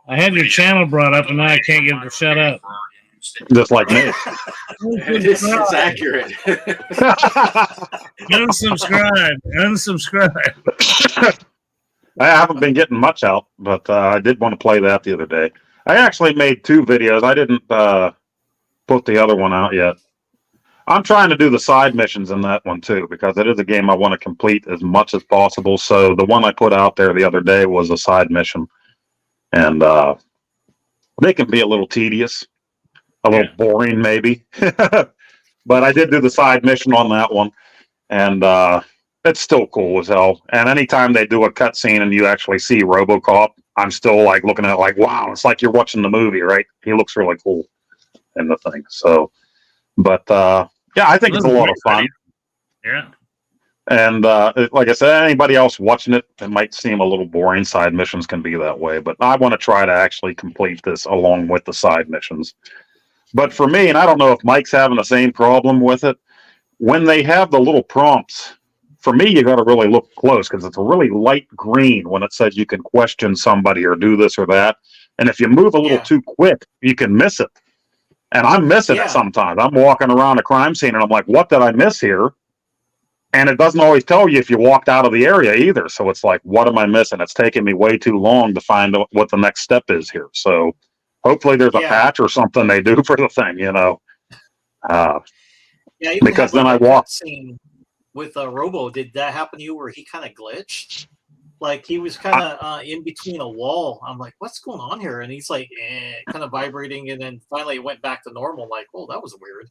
I had your channel brought up, and now I can't get it to shut up. Just like me. It's accurate. Unsubscribe. Unsubscribe. I haven't been getting much out, but I did want to play that the other day. I actually made 2 videos. I didn't put the other one out yet. I'm trying to do the side missions in that one too, because it is a game I want to complete as much as possible. So the one I put out there the other day was a side mission, and they can be a little tedious, a little boring maybe. But I did do the side mission on that one, and it's still cool as hell. And anytime they do a cutscene and you actually see RoboCop, I'm still like looking at it like, wow, it's like you're watching the movie, right? He looks really cool in the thing. So, but yeah, I think it's a lot of fun. Yeah. And like I said, anybody else watching it, it might seem a little boring. Side missions can be that way, but I want to try to actually complete this along with the side missions. But for me, and I don't know if Mike's having the same problem with it, when they have the little prompts, for me, you got to really look close because it's a really light green when it says you can question somebody or do this or that. And if you move a little too quick, you can miss it. And I'm missing it sometimes. I'm walking around a crime scene and I'm like, what did I miss here? And it doesn't always tell you if you walked out of the area either. So it's like, what am I missing? It's taking me way too long to find what the next step is here. So hopefully there's a patch or something they do for the thing, you know. Because then I walk. With Robo, did that happen to you where he kind of glitched? Like he was kind of in between a wall. I'm like, what's going on here? And he's like, kind of vibrating, and then finally it went back to normal. I'm like, oh, that was weird.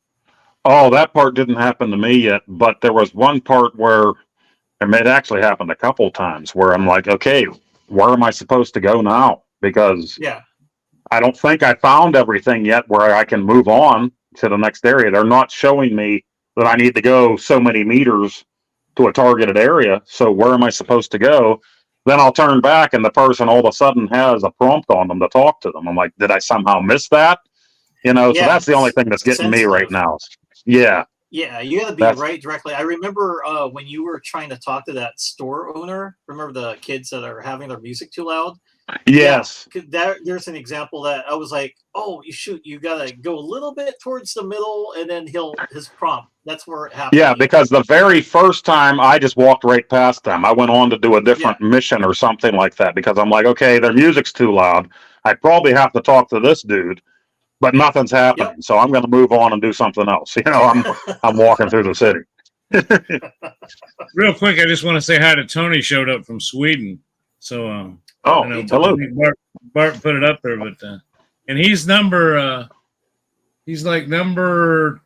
Oh, that part didn't happen to me yet, but there was one part where, and it actually happened a couple times, where I'm like, okay, where am I supposed to go now? Because I don't think I found everything yet where I can move on to the next area. They're not showing me that I need to go so many meters to a targeted area. So where am I supposed to go? Then I'll turn back and the person all of a sudden has a prompt on them to talk to them. I'm like, did I somehow miss that? You know, so that's the only thing that's getting me right now. Yeah. Yeah, you got to be right directly. I remember when you were trying to talk to that store owner. Remember the kids that are having their music too loud? Yes. Yeah, there's an example that I was like, oh, you got to go a little bit towards the middle, and then his prompt. That's where it happened. Yeah, because the very first time I just walked right past them. I went on to do a different mission or something like that because I'm like, okay, their music's too loud. I probably have to talk to this dude. But nothing's happening, so I'm going to move on and do something else. You know, I'm walking through the city. Real quick, I just want to say hi to Tony. Showed up from Sweden, so hello. Bart put it up there, but and he's like number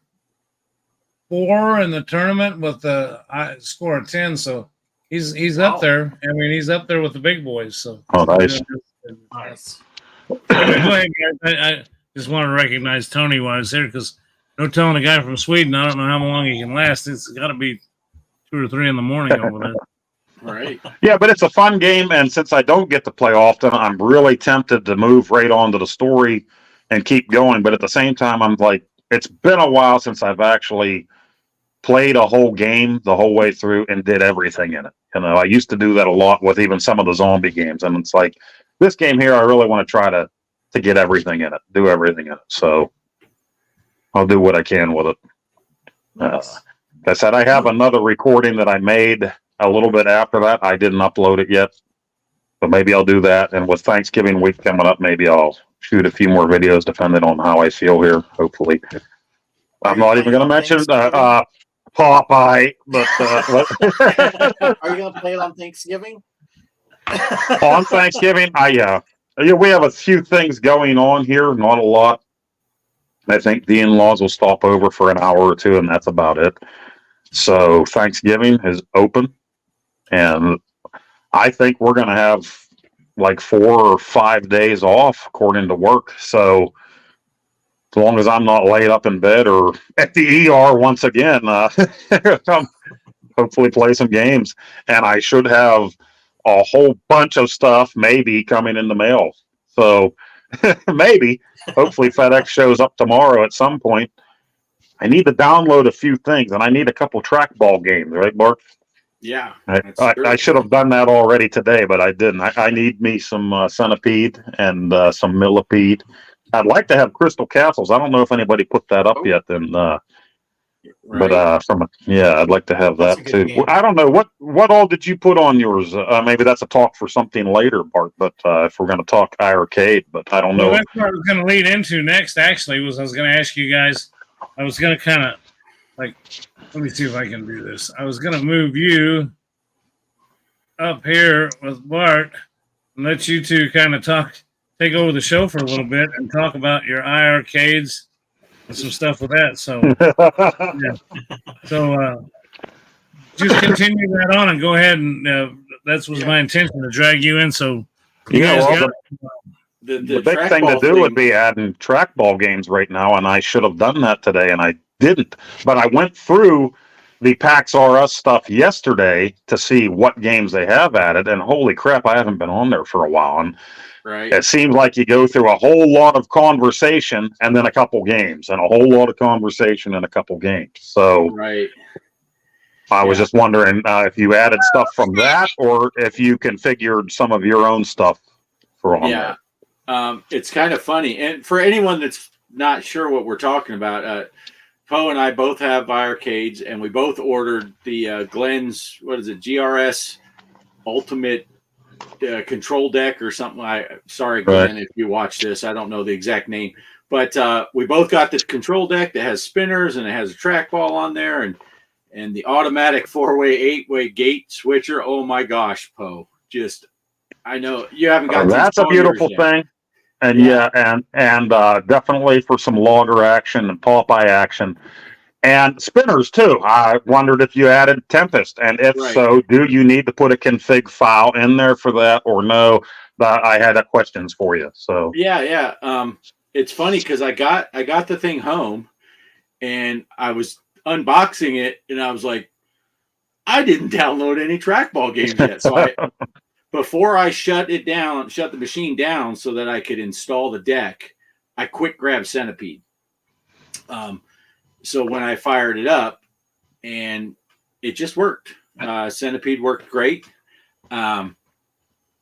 4 in the tournament with the score of 10. So he's up there. I mean, he's up there with the big boys. So nice. Nice. Anyway, I just wanted to recognize Tony while I was there because no telling a guy from Sweden, I don't know how long he can last. It's got to be 2 or 3 in the morning over there. Right. Yeah, but it's a fun game, and since I don't get to play often, I'm really tempted to move right on to the story and keep going. But at the same time, I'm like, it's been a while since I've actually played a whole game the whole way through and did everything in it. You know, I used to do that a lot with even some of the zombie games, and it's like this game here, I really want to try to get everything in it, do everything in it. So I'll do what I can with it. Like I said, I have another recording that I made a little bit after that. I didn't upload it yet, but maybe I'll do that. And with Thanksgiving week coming up, maybe I'll shoot a few more videos depending on how I feel here, hopefully. I'm not even going to mention Popeye, but are you going to play it on Thanksgiving? On Thanksgiving, we have a few things going on here, not a lot. I think the in-laws will stop over for an hour or 2, and that's about it. So Thanksgiving is open, and I think we're going to have like 4 or 5 days off according to work. So as long as I'm not laid up in bed or at the ER once again, hopefully play some games. And I should have a whole bunch of stuff maybe coming in the mail. So maybe, hopefully FedEx shows up tomorrow at some point. I need to download a few things, and I need a couple trackball games, right, Bart? Yeah, I, that's I, true. I should have done that already today, but I didn't. I need me some Centipede and some Millipede. I'd like to have Crystal Castles. I don't know if anybody put that up Oh, yet. Then, but right. I'd like to have That's a that good too. game. I don't know what all did you put on yours. Maybe that's a talk for something later, Bart. But if we're going to talk arcade, but I don't Well, know. that's what I was going to lead into next. Actually, was I was going to ask you guys. I was going to kind of like, let me see if I can do this. I was going to move you up here with Bart and let you two kind of take over the show for a little bit and talk about your iArcades and some stuff with that. So, yeah. So, just continue that on and go ahead and that was my intention to drag you in. So, you Yeah, guys well, got the big thing to trackball do thing. would be adding trackball games right now, and I should have done that today, and I didn't. But I went through the PAX RS stuff yesterday to see what games they have added, and holy crap, I haven't been on there for a while. And Right. it seems like you go through a whole lot of conversation and then a couple games, and a whole lot of conversation and a couple games. So Right. I was Yeah. just wondering if you added stuff from that, or if you configured some of your own stuff for on Yeah. there. It's kind of funny. And for anyone that's not sure what we're talking about, Poe and I both have arcades, and we both ordered the Glenn's, what is it, GRS Ultimate Control Deck or something. Sorry, Glenn, Right. if you watch this, I don't know the exact name. But we both got this control deck that has spinners and it has a trackball on there and the automatic 4-way, 8-way gate switcher. Oh my gosh, Poe. I know you haven't got to That's a install yours beautiful yet. thing. And Yeah. and definitely for some logger action and Popeye action and spinners too. I wondered if you added Tempest, and if Right. so, do you need to put a config file in there for that, or no? I had questions for you. So Yeah. It's funny because I got the thing home and I was unboxing it and I was like, I didn't download any trackball games yet. So before I shut the machine down so that I could install the deck, I quick grabbed Centipede. So when I fired it up, and it just worked. Centipede worked great. And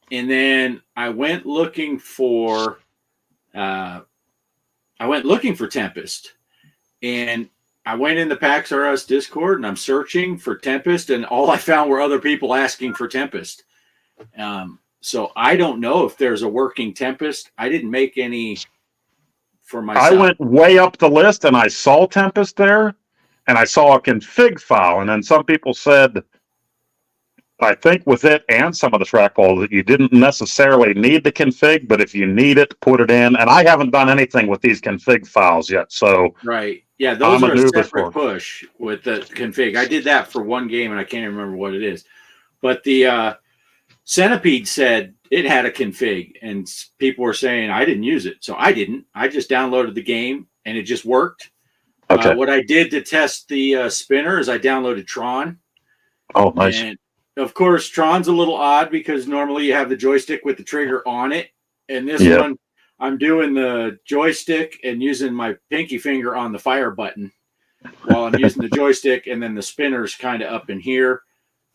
then I went looking for Tempest, and I went in the PAX RS Discord and I'm searching for Tempest, and all I found were other people asking for Tempest. So I don't know if there's a working Tempest. I didn't make any for myself. I went way up the list and I saw Tempest there, and I saw a config file, and then some people said, I think with it and some of the trackball that you didn't necessarily need the config, but if you need it, put it in. And I haven't done anything with these config files yet, so Right. Yeah, those I'm are a a noob as separate far. push with the config. I did that for one game and I can't even remember what it is. But the Centipede said it had a config, and people were saying I didn't use it. So I didn't. I just downloaded the game and it just worked. Okay. What I did to test the spinner is I downloaded Tron. Oh, nice. And of course, Tron's a little odd because normally you have the joystick with the trigger on it. And this one, I'm doing the joystick and using my pinky finger on the fire button while I'm using the joystick, and then the spinner's kind of up in here.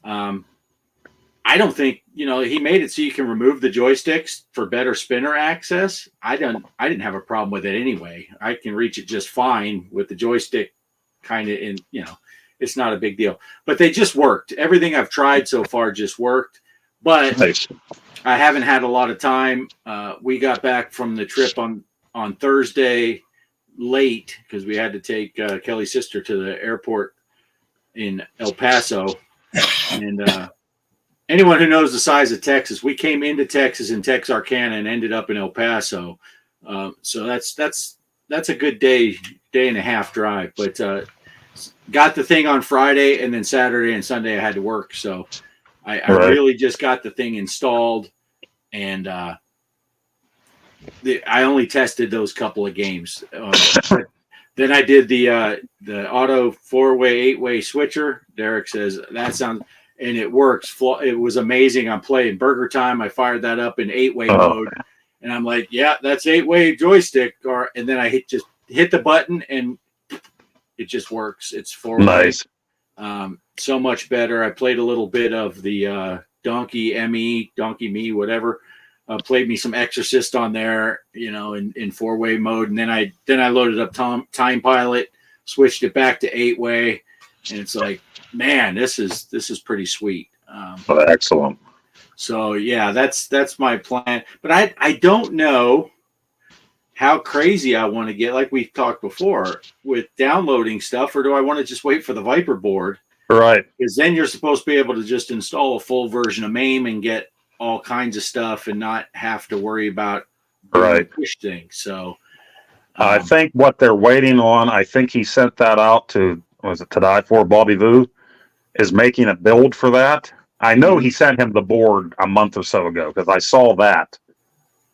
I don't think, he made it so you can remove the joysticks for better spinner access. I didn't have a problem with it anyway. I can reach it just fine with the joystick kind of in, it's not a big deal. But they just worked. Everything I've tried so far just worked. But Nice. I haven't had a lot of time. We got back from the trip on Thursday late because we had to take Kelly's sister to the airport in El Paso. And anyone who knows the size of Texas, we came into Texas in Texarkana and ended up in El Paso. So that's a good day and a half drive. But got the thing on Friday, and then Saturday and Sunday I had to work. So I really just got the thing installed, and I only tested those couple of games. Then I did the auto 4-way, 8-way switcher. Derek says that sounds, and it works. It was amazing. I'm playing Burger Time. I fired that up in 8-way mode, and I'm like, yeah, that's 8-way joystick. And then I hit the button, and It just works. It's 4-way. Nice. So much better. I played a little bit of the Donkey Me, whatever. Played me some Exorcist on there, in 4-way mode, and then I loaded up Time Pilot, switched it back to 8-way, and it's like, man, this is pretty sweet. Excellent. So yeah, that's my plan. But I don't know how crazy I want to get, like we've talked before, with downloading stuff, or do I want to just wait for the Viper board? Right. Because then you're supposed to be able to just install a full version of MAME and get all kinds of stuff and not have to worry about Right. push things. So I think what they're waiting on, I think he sent that out to, was it To Die For, Bobby Vu, is making a build for that. I know he sent him the board a month or so ago because I saw that.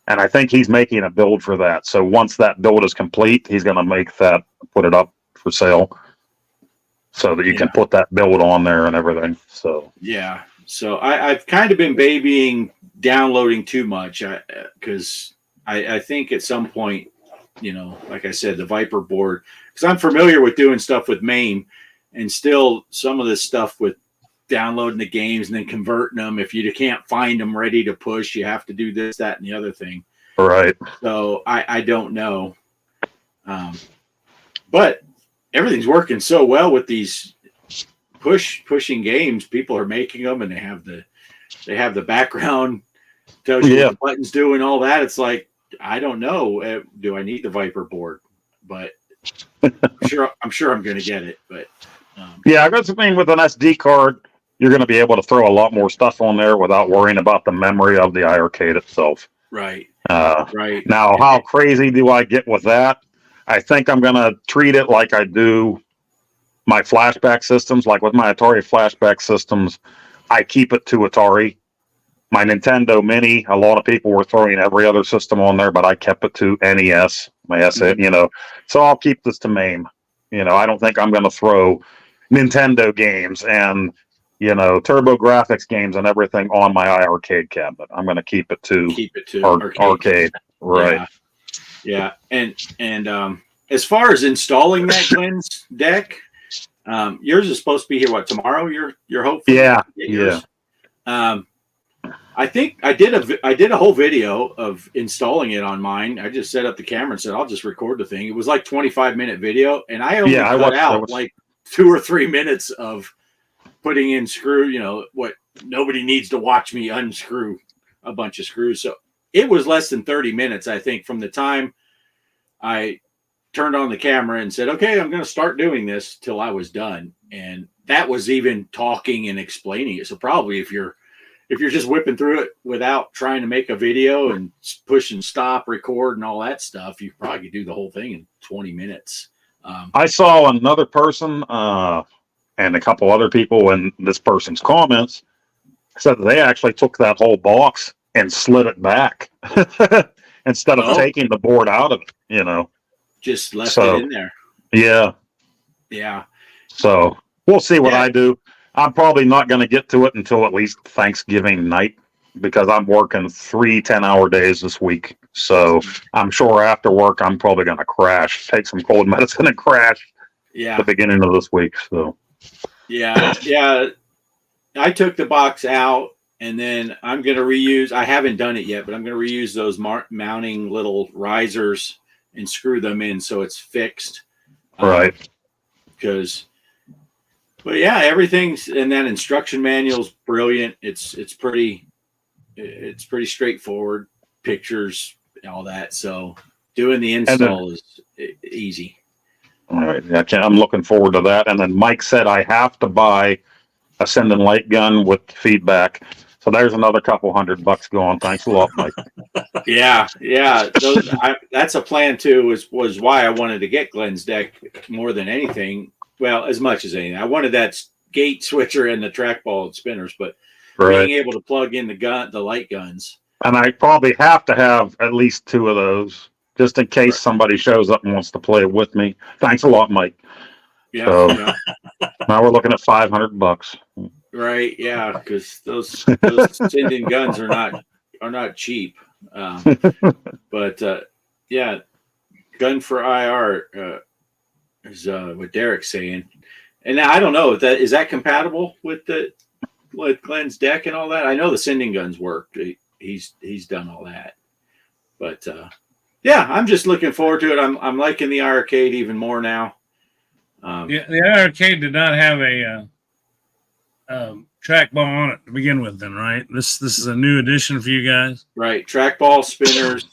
And I think he's making a build for that. So once that build is complete, he's going to put it up for sale so that you can put that build on there and everything. So, yeah. So I've kind of been babying downloading too much because I think at some point, like I said, the Viper board, because I'm familiar with doing stuff with MAME, and still some of this stuff with downloading the games and then converting them. If you can't find them ready to push, you have to do this, that, and the other thing. right. So I don't know. But everything's working so well with these pushing games. People are making them, and they have the background, tells you what the buttons do and all that. It's like, I don't know. Do I need the Viper board? But I'm sure I'm going to get it. But yeah, that's the thing with an SD card. You're going to be able to throw a lot more stuff on there without worrying about the memory of the iArcade itself. Right. Right. Now, how crazy do I get with that? I think I'm going to treat it like I do my flashback systems. Like with my Atari flashback systems, I keep it to Atari. My Nintendo Mini, a lot of people were throwing every other system on there, but I kept it to NES, my S8, So I'll keep this to MAME. I don't think I'm going to throw Nintendo games and, TurboGrafx games and everything on my iArcade cabinet. I'm going to keep it to arcade. Right. Yeah. And as far as installing that Glenn's deck, yours is supposed to be here, tomorrow? You're hopeful? Yeah. Yeah. I think I did a whole video of installing it on mine. I just set up the camera and said, I'll just record the thing. It was like 25-minute video, and I only cut out like 2 or 3 minutes of putting in screw, what nobody needs to watch me unscrew a bunch of screws. So it was less than 30 minutes, I think, from the time I turned on the camera and said, okay, I'm going to start doing this till I was done. And that was even talking and explaining it. So probably if you're just whipping through it without trying to make a video and push and stop, record, and all that stuff, you probably could do the whole thing in 20 minutes. I saw another person and a couple other people in this person's comments said they actually took that whole box and slid it back instead of taking the board out of it, Just left it in there. Yeah. Yeah. So we'll see what I do. I'm probably not going to get to it until at least Thanksgiving night because I'm working 3 10-hour days this week. So I'm sure after work, I'm probably going to crash, take some cold medicine and crash at the beginning of this week. So, yeah. I took the box out and then I'm going to reuse, I haven't done it yet, but I'm going to reuse those mounting little risers and screw them in so it's fixed. Right. But yeah, everything's, and that instruction manual's brilliant. It's pretty straightforward, pictures, all that. So doing the install is easy. All right. I'm looking forward to that. And then Mike said I have to buy a send and light gun with feedback. So there's another couple $100 going. Thanks a lot, Mike. Yeah. That's a plan too. Was why I wanted to get Glenn's deck more than anything. Well, as much as anything, I wanted that gate switcher and the trackball and spinners, but being able to plug in the light guns. And I probably have to have at least 2 of those just in case somebody shows up and wants to play with me. Thanks a lot, Mike. Yeah. So, now we're looking at $500. Right. Yeah. Because those sending guns are not cheap. But yeah, Gun for IR. is what Derek's saying. And I don't know, is that compatible with Glenn's deck and all that? I know the sending guns work. He's done all that. But yeah, I'm just looking forward to it. I'm liking the arcade even more now. The arcade did not have a trackball on it to begin with, then, right? This is a new addition for you guys, right? Trackball, spinners,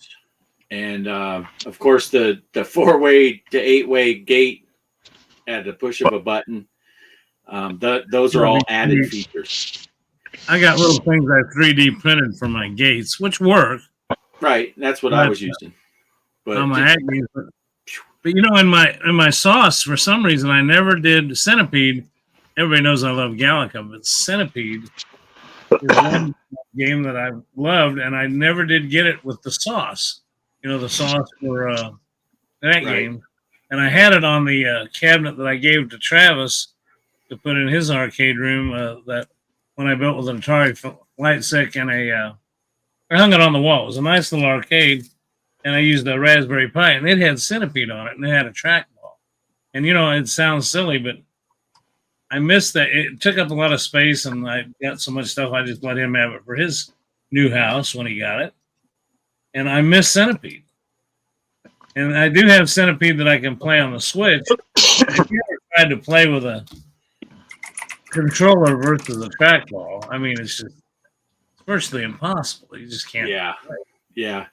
and of course the 4-way to 8-way gate at the push of a button. Those are all added features. I got little things I 3D printed for my gates, which work. Right, that's what I was using. But on my Aggies, but you know, in my sauce, for some reason, I never did Centipede. Everybody knows I love Gallica, but Centipede is one game that I've loved, and I never did get it with the sauce. You know, the sauce for that game. And I had it on the cabinet that I gave to Travis to put in his arcade room. That when I built with an Atari Flight Stick and I hung it on the wall. It was a nice little arcade, and I used a Raspberry Pi, and it had Centipede on it, and it had a trackball. And you know, it sounds silly, but I missed that. It took up a lot of space, and I got so much stuff. I just let him have it for his new house when he got it, and I missed Centipede. And I do have Centipede that I can play on the Switch. If you ever tried to play with a controller versus a trackball, I mean, it's virtually impossible. You just can't. Yeah.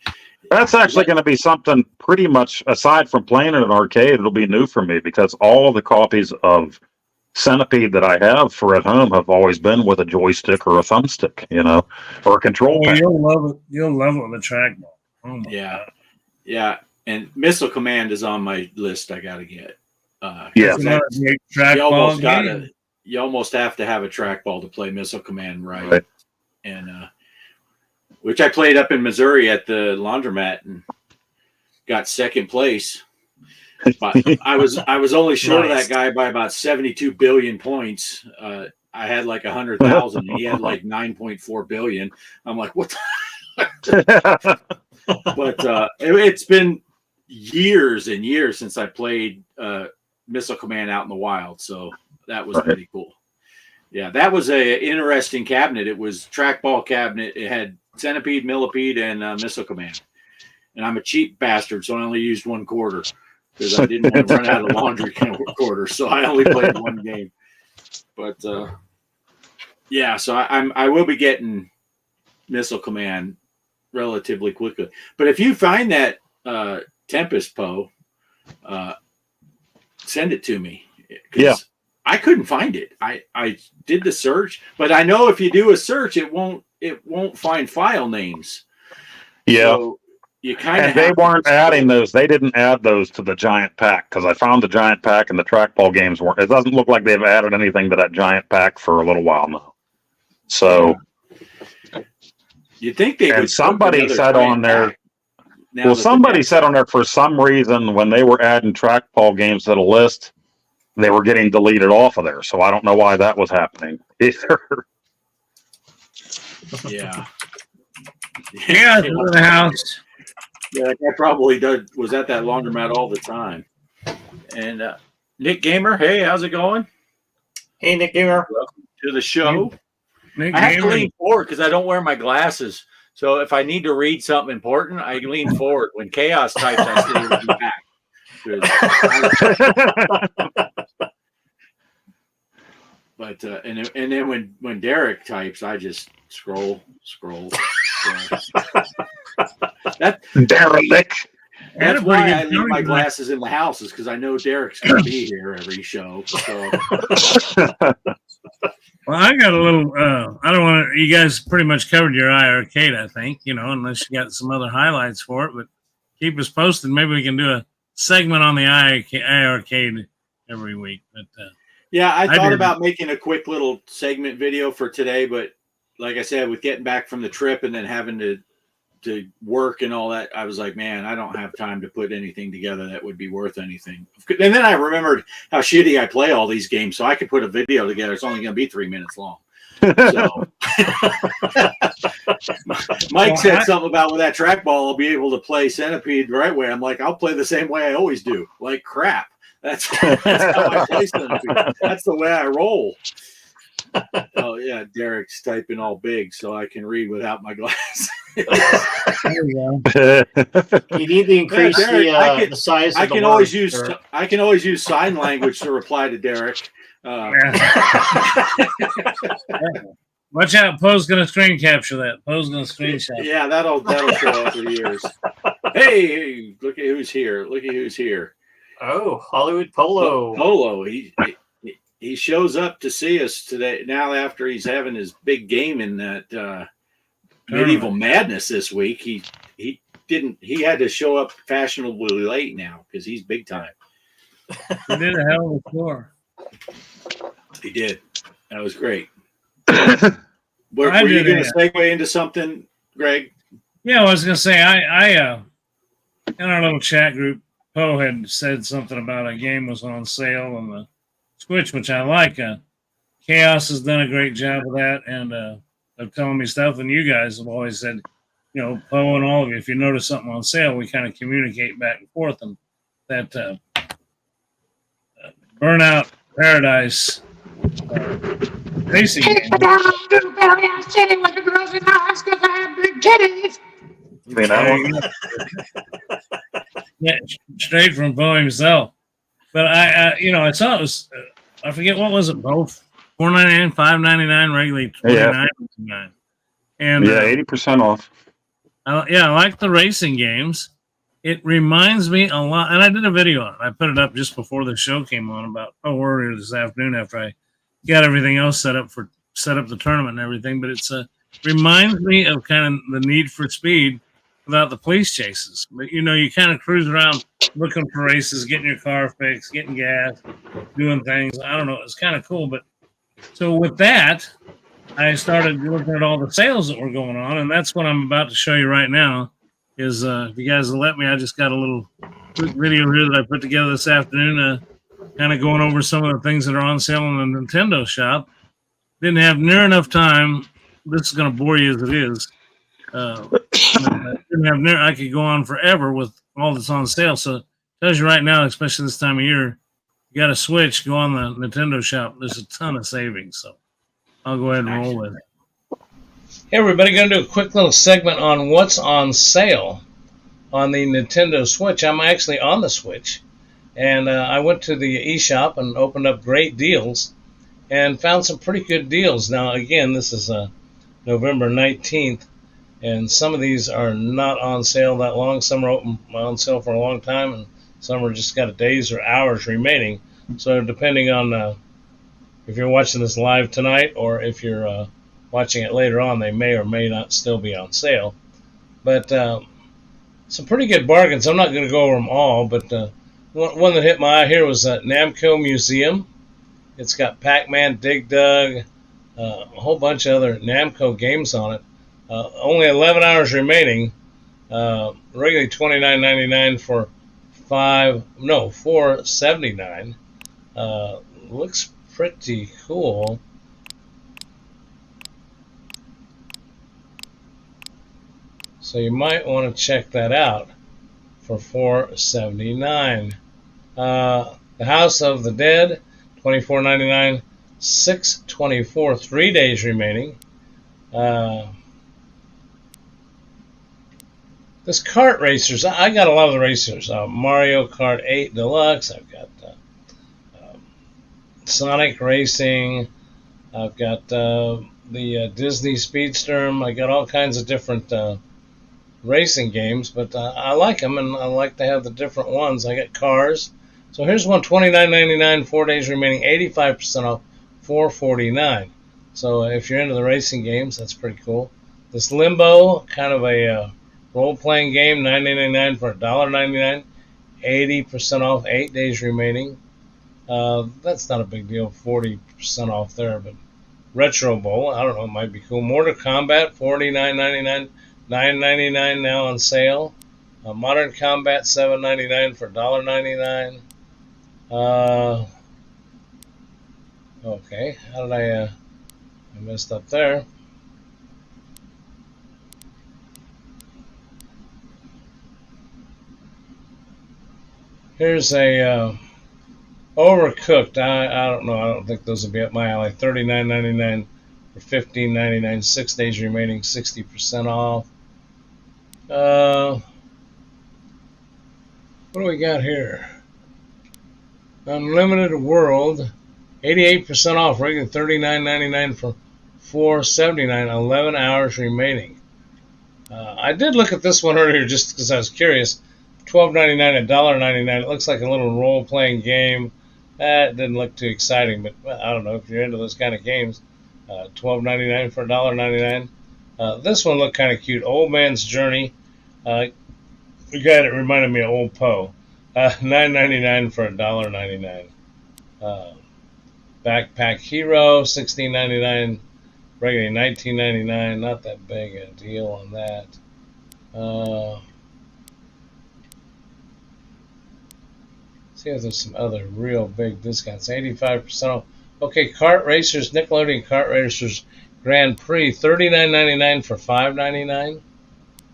That's actually going to be something pretty much, aside from playing in an arcade, it'll be new for me because all of the copies of Centipede that I have for at home have always been with a joystick or a thumbstick, you know, or a control pad. You'll love it. You'll love it with a trackball. Oh my God. Yeah. And Missile Command is on my list. I got to get. Yeah. You almost have to have a trackball to play Missile Command right. And which I played up in Missouri at the laundromat and got second place. But I was only short of that guy by about 72 billion points. I had like 100,000. He had like 9.4 billion. I'm like, what? But it's been years and years since I played Missile Command out in the wild, so that was pretty cool. Yeah, that was a interesting cabinet. It was trackball cabinet. It had Centipede, Millipede, and Missile Command. And I'm a cheap bastard, so I only used 1 quarter because I didn't want to run out of laundry quarter. So I only played 1 game. But yeah, so I will be getting Missile Command relatively quickly. But if you find that Tempest, Poe, send it to me. Yeah. I couldn't find it. I did the search, but I know if you do a search, it won't find file names. Yeah. So you kind of. And they weren't adding those. They didn't add those to the giant pack because I found the giant pack and the trackball games weren't. It doesn't look like they've added anything to that giant pack for a little while now. So. You think they? And somebody said on there. Well, somebody said on there for some reason when they were adding trackball games to the list, they were getting deleted off of there. So I don't know why that was happening either. Yeah. Yeah, in the house. Yeah, that probably was at that laundromat all the time. And Nick Gamer, hey, how's it going? Hey, Nick Gamer. Welcome to the show. Nick I have to Gamer. lean forward because I don't wear my glasses. So if I need to read something important, I lean forward. When Chaos types, I stay with the back. But and then when Derek types, I just scroll. That Derek. That's why I leave my glasses in the house, is because I know Derek's going to be here every show. So. Well, I got a little. I don't want to. You guys pretty much covered your iArcade, I think. You know, unless you got some other highlights for it. But keep us posted. Maybe we can do a segment on the iArcade every week. But yeah, I thought about making a quick little segment video for today, but like I said, with getting back from the trip and then having to work and all that, I was like, man, I don't have time to put anything together that would be worth anything. And then I remembered how shitty I play all these games, so I could put a video together. It's only going to be 3 minutes long. So Mike said something about with that trackball, I'll be able to play Centipede the right way. I'm like, I'll play the same way I always do, like crap. That's how I play something. That's the way I roll. Oh yeah, Derek's typing all big so I can read without my glasses. There we go. You need to increase Derek, the size of I the can always words, use or- I can always use sign language to reply to Derek. Watch out, Poe's gonna screen capture that. Poe's gonna screenshot. Yeah, that'll show up for years. Hey, look at who's here! Look at who's here! Oh, Hollywood Polo. Polo. He shows up to see us today. Now after he's having his big game in that Medieval Madness this week, he had to show up fashionably late now because he's big time. He did a hell of a score. He did. That was great. Were you going to segue into something, Greg? Yeah, I was gonna say I in our little chat group, Poe had said something about a game was on sale on the Switch, which I like. Chaos has done a great job of that, and of telling me stuff. And you guys have always said, you know, Poe and all of you, if you notice something on sale, we kind of communicate back and forth. And that Burnout Paradise racing game. You mean that one? Yeah, straight from Poe himself. But I saw it was, I forget what was it, both $4.99, $5.99, regularly $29.99. And yeah, 80% off. I like the racing games. It reminds me a lot, and I did a video on it. I put it up just before the show came on earlier this afternoon after I got everything else set up the tournament and everything. But it's reminds me of kind of the Need for Speed without the police chases. But you kind of cruise around looking for races, getting your car fixed, getting gas, doing things. I don't know. It's kind of cool. But so with that, I started looking at all the sales that were going on, and that's what I'm about to show you right now. Is if you guys will let me, I just got a little quick video here that I put together this afternoon, kind of going over some of the things that are on sale in the Nintendo shop. Didn't have near enough time. This is going to bore you as it is. I could go on forever with all that's on sale. So it tells you right now, especially this time of year, you got to switch, go on the Nintendo shop. There's a ton of savings. So I'll go ahead and roll with it. Hey everybody, going to do a quick little segment on what's on sale on the Nintendo Switch. I'm actually on the Switch, and I went to the eShop and opened up great deals and found some pretty good deals. Now again, this is November 19th, and some of these are not on sale that long. Some are on sale for a long time, and some are just got days or hours remaining. So depending on if you're watching this live tonight or if you're watching it later on, they may or may not still be on sale. But some pretty good bargains. I'm not going to go over them all, but one that hit my eye here was Namco Museum. It's got Pac-Man, Dig Dug, a whole bunch of other Namco games on it. Only 11 hours remaining. Regularly $29.99 for $4.79. Looks pretty cool. So you might want to check that out for $4.79. The House of the Dead, $24.99, $6.24, 3 days remaining. This kart racers, I got a lot of the racers. Mario Kart 8 Deluxe. I've got Sonic Racing. I've got the Disney Speedstorm. I got all kinds of different racing games, but I like them, and I like to have the different ones. I got cars. So here's one, $29.99, 4 days remaining, 85% off, $4.49. So if you're into the racing games, that's pretty cool. This Limbo, kind of a role-playing game, $9.99 for $1.99, 80% off, 8 days remaining. That's not a big deal, 40% off there, but Retro Bowl, I don't know, it might be cool. Mortal Kombat, $49.99, $9.99 now on sale. Modern Combat, $7.99 for $1.99. Okay, how did I messed up there. Here's a Overcooked. I don't know. I don't think those would be up my alley. $39.99 for $15.99. 6 days remaining. 60% off. What do we got here? Unlimited World. 88% off. Regular $39.99 for $4.79. 11 hours remaining. I did look at this one earlier just because I was curious. $12.99, $1.99. It looks like a little role-playing game. It didn't look too exciting, but I don't know if you're into those kind of games. $12.99 for $1.99. This one looked kind of cute. Old Man's Journey. The guy that reminded me of Old Poe. $9.99 for $1.99. Backpack Hero, $16.99. Regular $19.99. Not that big a deal on that. See if there's some other real big discounts. 85% off. Okay, Kart Racers, Nickelodeon Kart Racers Grand Prix, $39.99 for $5.99.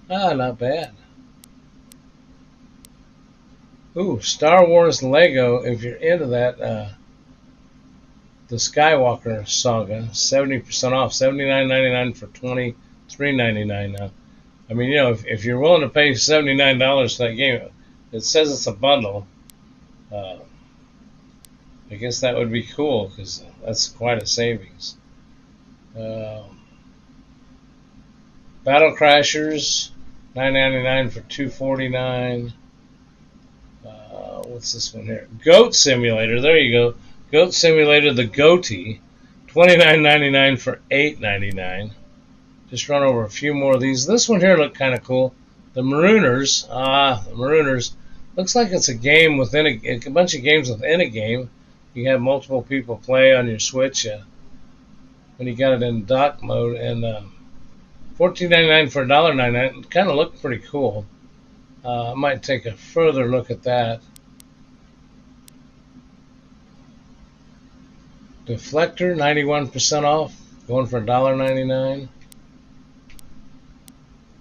Not bad. Ooh, Star Wars Lego, if you're into that, the Skywalker Saga, 70% off, $79.99 for $23.99. I mean, you know, if you're willing to pay $79 for that game, it says it's a bundle. I guess that would be cool because that's quite a savings. Battle Crashers, $9.99 for $2.49. What's this one here? Goat Simulator. There you go. Goat Simulator, the Goatee, $29.99 for $8.99. Just run over a few more of these. This one here looked kind of cool. The Marooners. The Marooners. Looks like it's a game within a bunch of games within a game. You have multiple people play on your Switch when you got it in dock mode. And $14.99 for $1.99. It kind of looked pretty cool. I might take a further look at that. Deflector, 91% off, going for $1.99.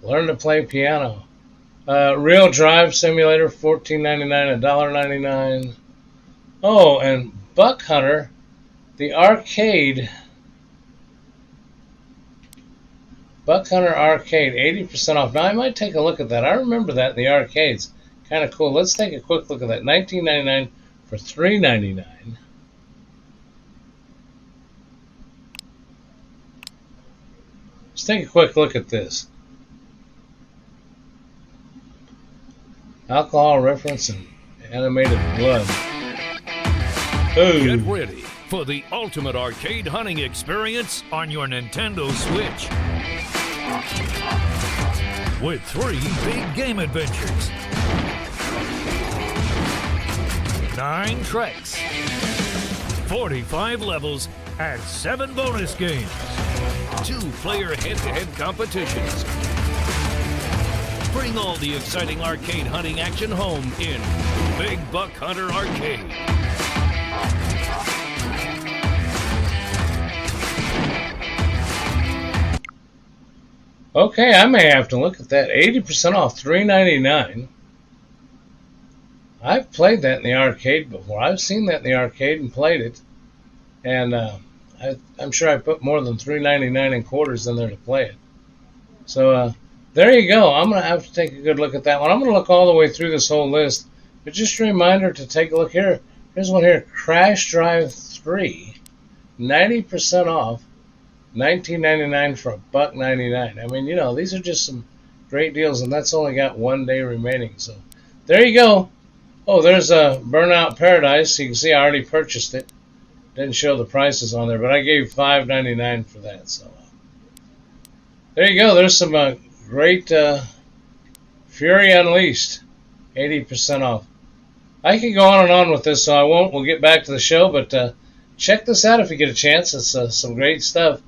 Learn to play piano. Real Drive Simulator, $14.99, $1.99. Oh, and Buck Hunter, the arcade. Buck Hunter Arcade, 80% off. Now, I might take a look at that. I remember that in the arcades. Kind of cool. Let's take a quick look at that. $19.99 for $3.99. Let's take a quick look at this. Alcohol reference and animated blood. Ooh. Get ready for the ultimate arcade hunting experience on your Nintendo Switch. With 3 big game adventures, 9 tracks, 45 levels, and 7 bonus games. 2-player head-to-head competitions. Bring all the exciting arcade hunting action home in Big Buck Hunter Arcade. Okay, I may have to look at that. 80% off, $3.99. I've played that in the arcade before. I've seen that in the arcade and played it. And I'm sure I put more than $3.99 in quarters in there to play it. So there you go. I'm going to have to take a good look at that one. I'm going to look all the way through this whole list. But just a reminder to take a look here. Here's one here. Crash Drive 3. 90% off. $19.99 for $1.99. I mean, you know, these are just some great deals, and that's only got 1 day remaining. So there you go. Oh, there's a Burnout Paradise. You can see I already purchased it. Didn't show the prices on there, but I gave $5.99 for that. So there you go. There's some great Fury Unleashed, 80% off. I could go on and on with this, so I won't. We'll get back to the show, but check this out if you get a chance. It's some great stuff.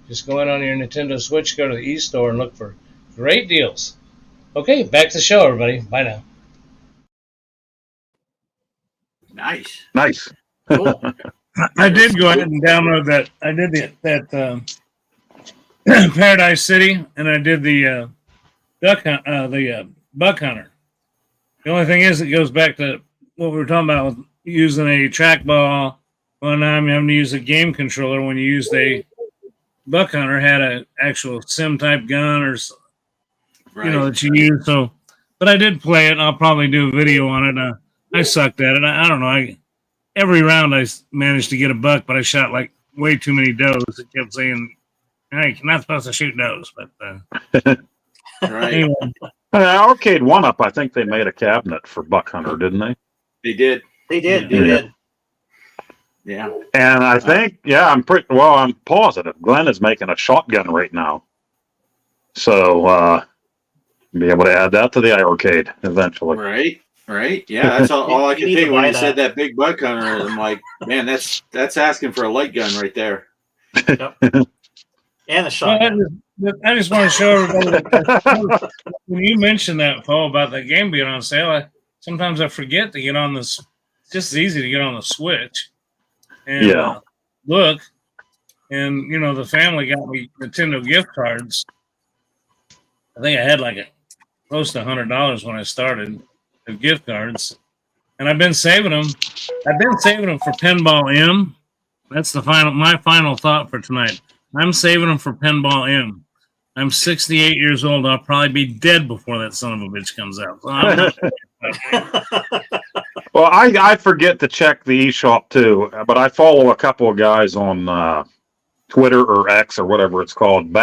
Just go in on your Nintendo Switch, go to the e-store, and look for great deals. Okay, back to the show, everybody. Bye now. Nice. Nice. Cool. I did go ahead and download that. I did that Paradise City, and I did the Buck Hunter. The only thing is, it goes back to what we were talking about with using a trackball. Well, now I'm having to use a game controller when you used a buck hunter had an actual sim type gun or that you use. So, but I did play it. And I'll probably do a video on it. I sucked at it. I don't know. Every round I managed to get a buck, but I shot like way too many does. It kept saying, "Hey, you're not supposed to shoot does." But anyway. Arcade 1-Up, I think they made a cabinet for buck hunter, didn't they? They did. They did. Yeah. They did. Yeah. And I think, I'm positive Glenn is making a shotgun right now. So, be able to add that to the arcade eventually. Right. Yeah, that's all I You could need think to when buy you that. said that big buck hunter. I'm like, man, that's asking for a light gun right there. Yep. And a shotgun. I just want to show everybody that when you mentioned that, Paul, about that game being on sale, sometimes I forget to get on this. It's just as easy to get on the Switch and look. And, the family got me Nintendo gift cards. I think I had close to $100 when I started of gift cards. And I've been saving them. I've been saving them for Pinball M. That's my final thought for tonight. I'm saving them for Pinball M. I'm 68 years old. I'll probably be dead before that son of a bitch comes out. So I'm not Well, I forget to check the eShop too, but I follow a couple of guys on Twitter or X or whatever it's called.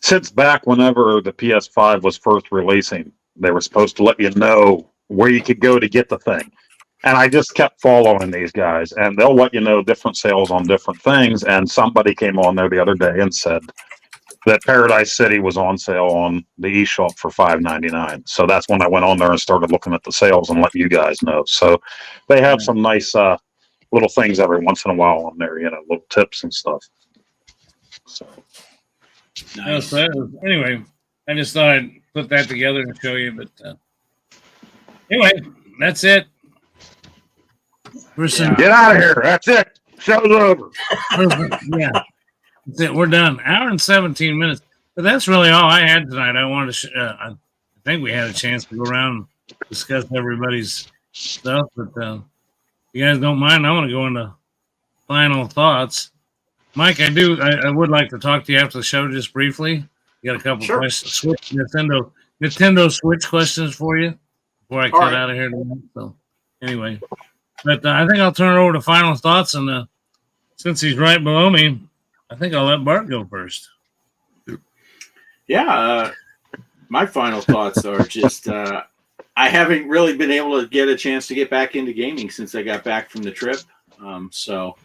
Since back whenever the PS5 was first releasing, they were supposed to let you know where you could go to get the thing. And I just kept following these guys, and they'll let you know different sales on different things. And somebody came on there the other day and said that Paradise City was on sale on the eShop for $5.99. So that's when I went on there and started looking at the sales and let you guys know. So they have some nice little things every once in a while on there, little tips and stuff. So Nice. Anyway, I just thought I'd put that together and show you. But anyway, that's it. get out of here. That's it. Show's over. Yeah. That's it. We're done. Hour and 17 minutes. But that's really all I had tonight. I wanted to. I think we had a chance to go around and discuss everybody's stuff. But if you guys don't mind, I want to go into final thoughts. Mike, I would like to talk to you after the show just briefly. You got a couple questions. Nintendo Switch questions for you before I cut out of here tonight. So anyway, but I think I'll turn it over to final thoughts. And since he's right below me, I think I'll let Bart go first. Yeah, my final thoughts are just I haven't really been able to get a chance to get back into gaming since I got back from the trip. So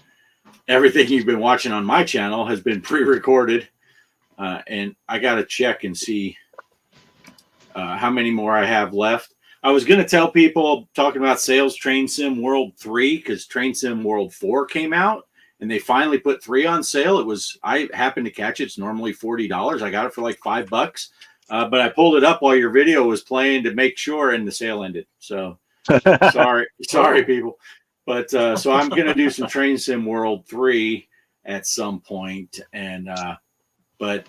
everything you've been watching on my channel has been pre-recorded, and I got to check and see how many more I have left. I was going to tell people, talking about sales, Train Sim World 3, because Train Sim World 4 came out, and they finally put 3 on sale. I happened to catch it. It's normally $40. I got it for like $5. But I pulled it up while your video was playing to make sure, and the sale ended. So sorry, people. But so I'm going to do some Train Sim World 3 at some point. And but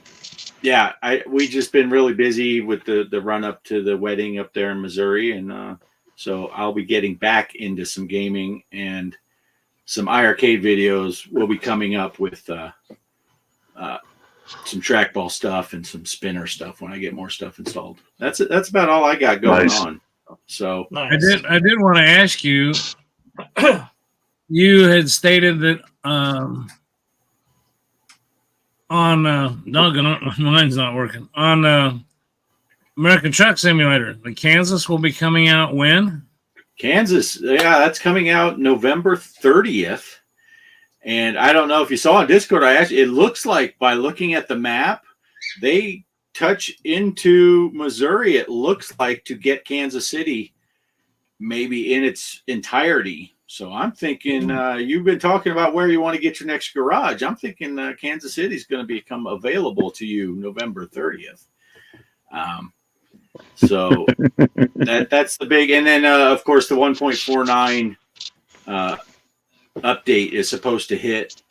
yeah, we just been really busy with the run up to the wedding up there in Missouri. And so I'll be getting back into some gaming, and some iArcade videos will be coming up with some trackball stuff and some spinner stuff when I get more stuff installed. That's about all I got going on. So Nice. I did want to ask you. You had stated that on mine's not working on American Truck Simulator. The Kansas will be coming out when? Kansas, yeah, that's coming out November 30th. And I don't know if you saw on Discord, it looks like by looking at the map, they touch into Missouri, it looks like, to get Kansas City maybe in its entirety. So I'm thinking you've been talking about where you want to get your next garage. I'm thinking Kansas City is going to become available to you November 30th. So that's the big. And then, of course, the 1.49 update is supposed to hit.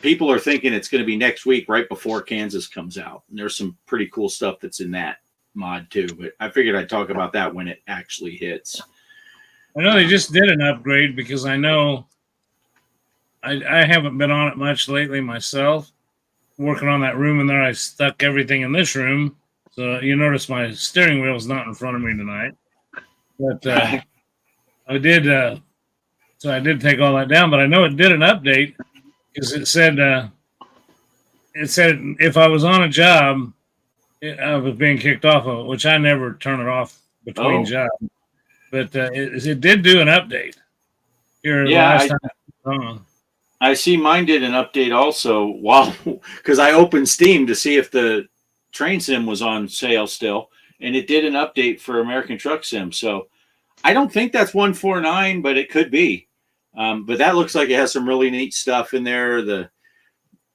People are thinking it's going to be next week, right before Kansas comes out. And there's some pretty cool stuff that's in that mod too. But I figured I'd talk about that when it actually hits. I know they just did an upgrade because I know I haven't been on it much lately myself. Working on that room in there, I stuck everything in this room. So you notice my steering wheel is not in front of me tonight. But I did. So I did take all that down, but I know it did an update because it said if I was on a job, I was being kicked off of it, which I never turn it off between jobs. But it did do an update here last time. I see mine did an update also because I opened Steam to see if the train sim was on sale still, and it did an update for American Truck Sim. So I don't think that's 149, but it could be. But that looks like it has some really neat stuff in there, the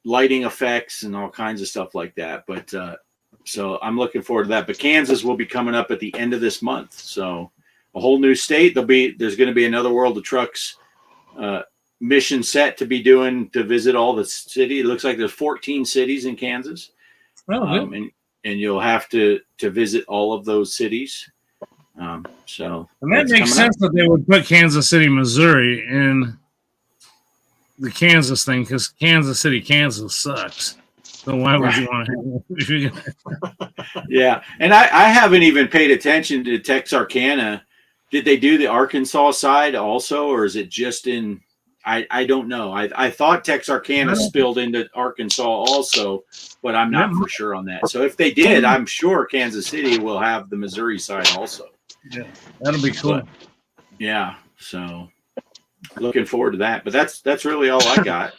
lighting effects and all kinds of stuff like that. But so I'm looking forward to that. But Kansas will be coming up at the end of this month, so a whole new state. There's going to be another World of Trucks mission set to be doing to visit all the city. It looks like there's 14 cities in Kansas, and you'll have to visit all of those cities. So and that makes sense that they would put Kansas City, Missouri in the Kansas thing because Kansas City, Kansas sucks. So why would you want to? Yeah, and I haven't even paid attention to Texarkana. Did they do the Arkansas side also, or is it just in? I don't know. I thought Texarkana spilled into Arkansas also, but I'm not for sure on that. So if they did, I'm sure Kansas City will have the Missouri side also. Yeah, that'll be cool. But, yeah, so looking forward to that. But that's really all I got.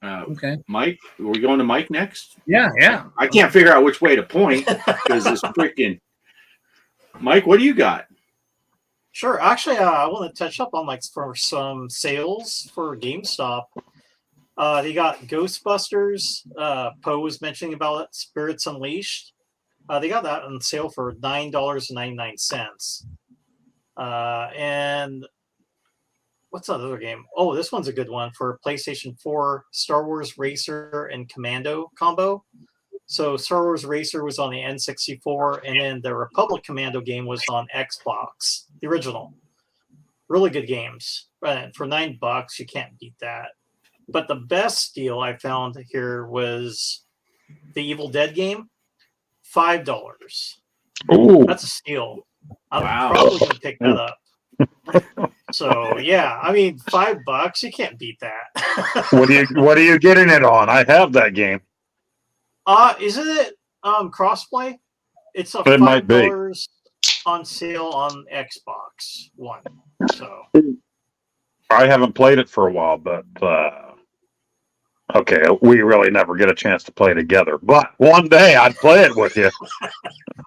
Okay, Mike, are we going to Mike next? Yeah. I can't figure out which way to point because it's freaking. Mike, what do you got? Sure. Actually, I want to touch up on for some sales for GameStop. They got Ghostbusters. Poe was mentioning about it. Spirits Unleashed. They got that on sale for $9.99. And what's that other game? Oh, this one's a good one for PlayStation 4. Star Wars Racer and Commando combo. So Star Wars Racer was on the N64, and then the Republic Commando game was on Xbox, the original. Really good games. For $9, you can't beat that. But the best deal I found here was the Evil Dead game, $5. Ooh. That's a steal. I'm probably going to pick that up. So yeah, I mean, $5, you can't beat that. What are you getting it on? I have that game. Isn't it crossplay? It's a It might be. $5 on sale on Xbox One. So I haven't played it for a while, but okay, we really never get a chance to play together. But one day I'd play it with you.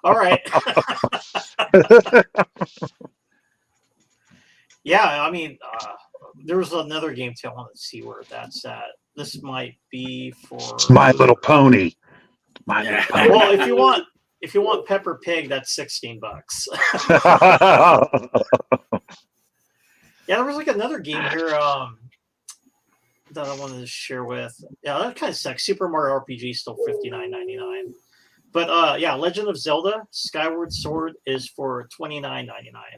all right. Yeah, I mean, there was another game too. I want to see where that's at. This might be for My Little Pony. My Little Pony. Well, if you want Pepper Pig, that's $16. Yeah, there was another game here that I wanted to share with. Yeah, that kind of sucks. Super Mario RPG still $59.99. But yeah, Legend of Zelda Skyward Sword is for $29.99.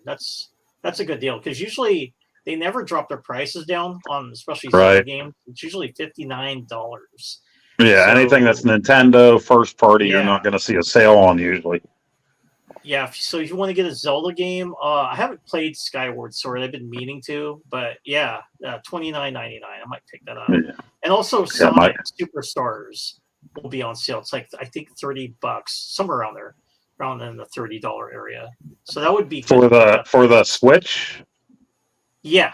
That's a good deal because usually they never drop their prices down on especially Zelda games. It's usually $59. Yeah, so, anything that's Nintendo first party, you're not going to see a sale on usually. Yeah, so if you want to get a Zelda game, I haven't played Skyward Sword. I've been meaning to, but yeah, $29.99. I might pick that up. Yeah. And also Sonic Superstars will be on sale. It's I think $30, somewhere around there, around in the $30 area. So that would be for the Switch. Yeah.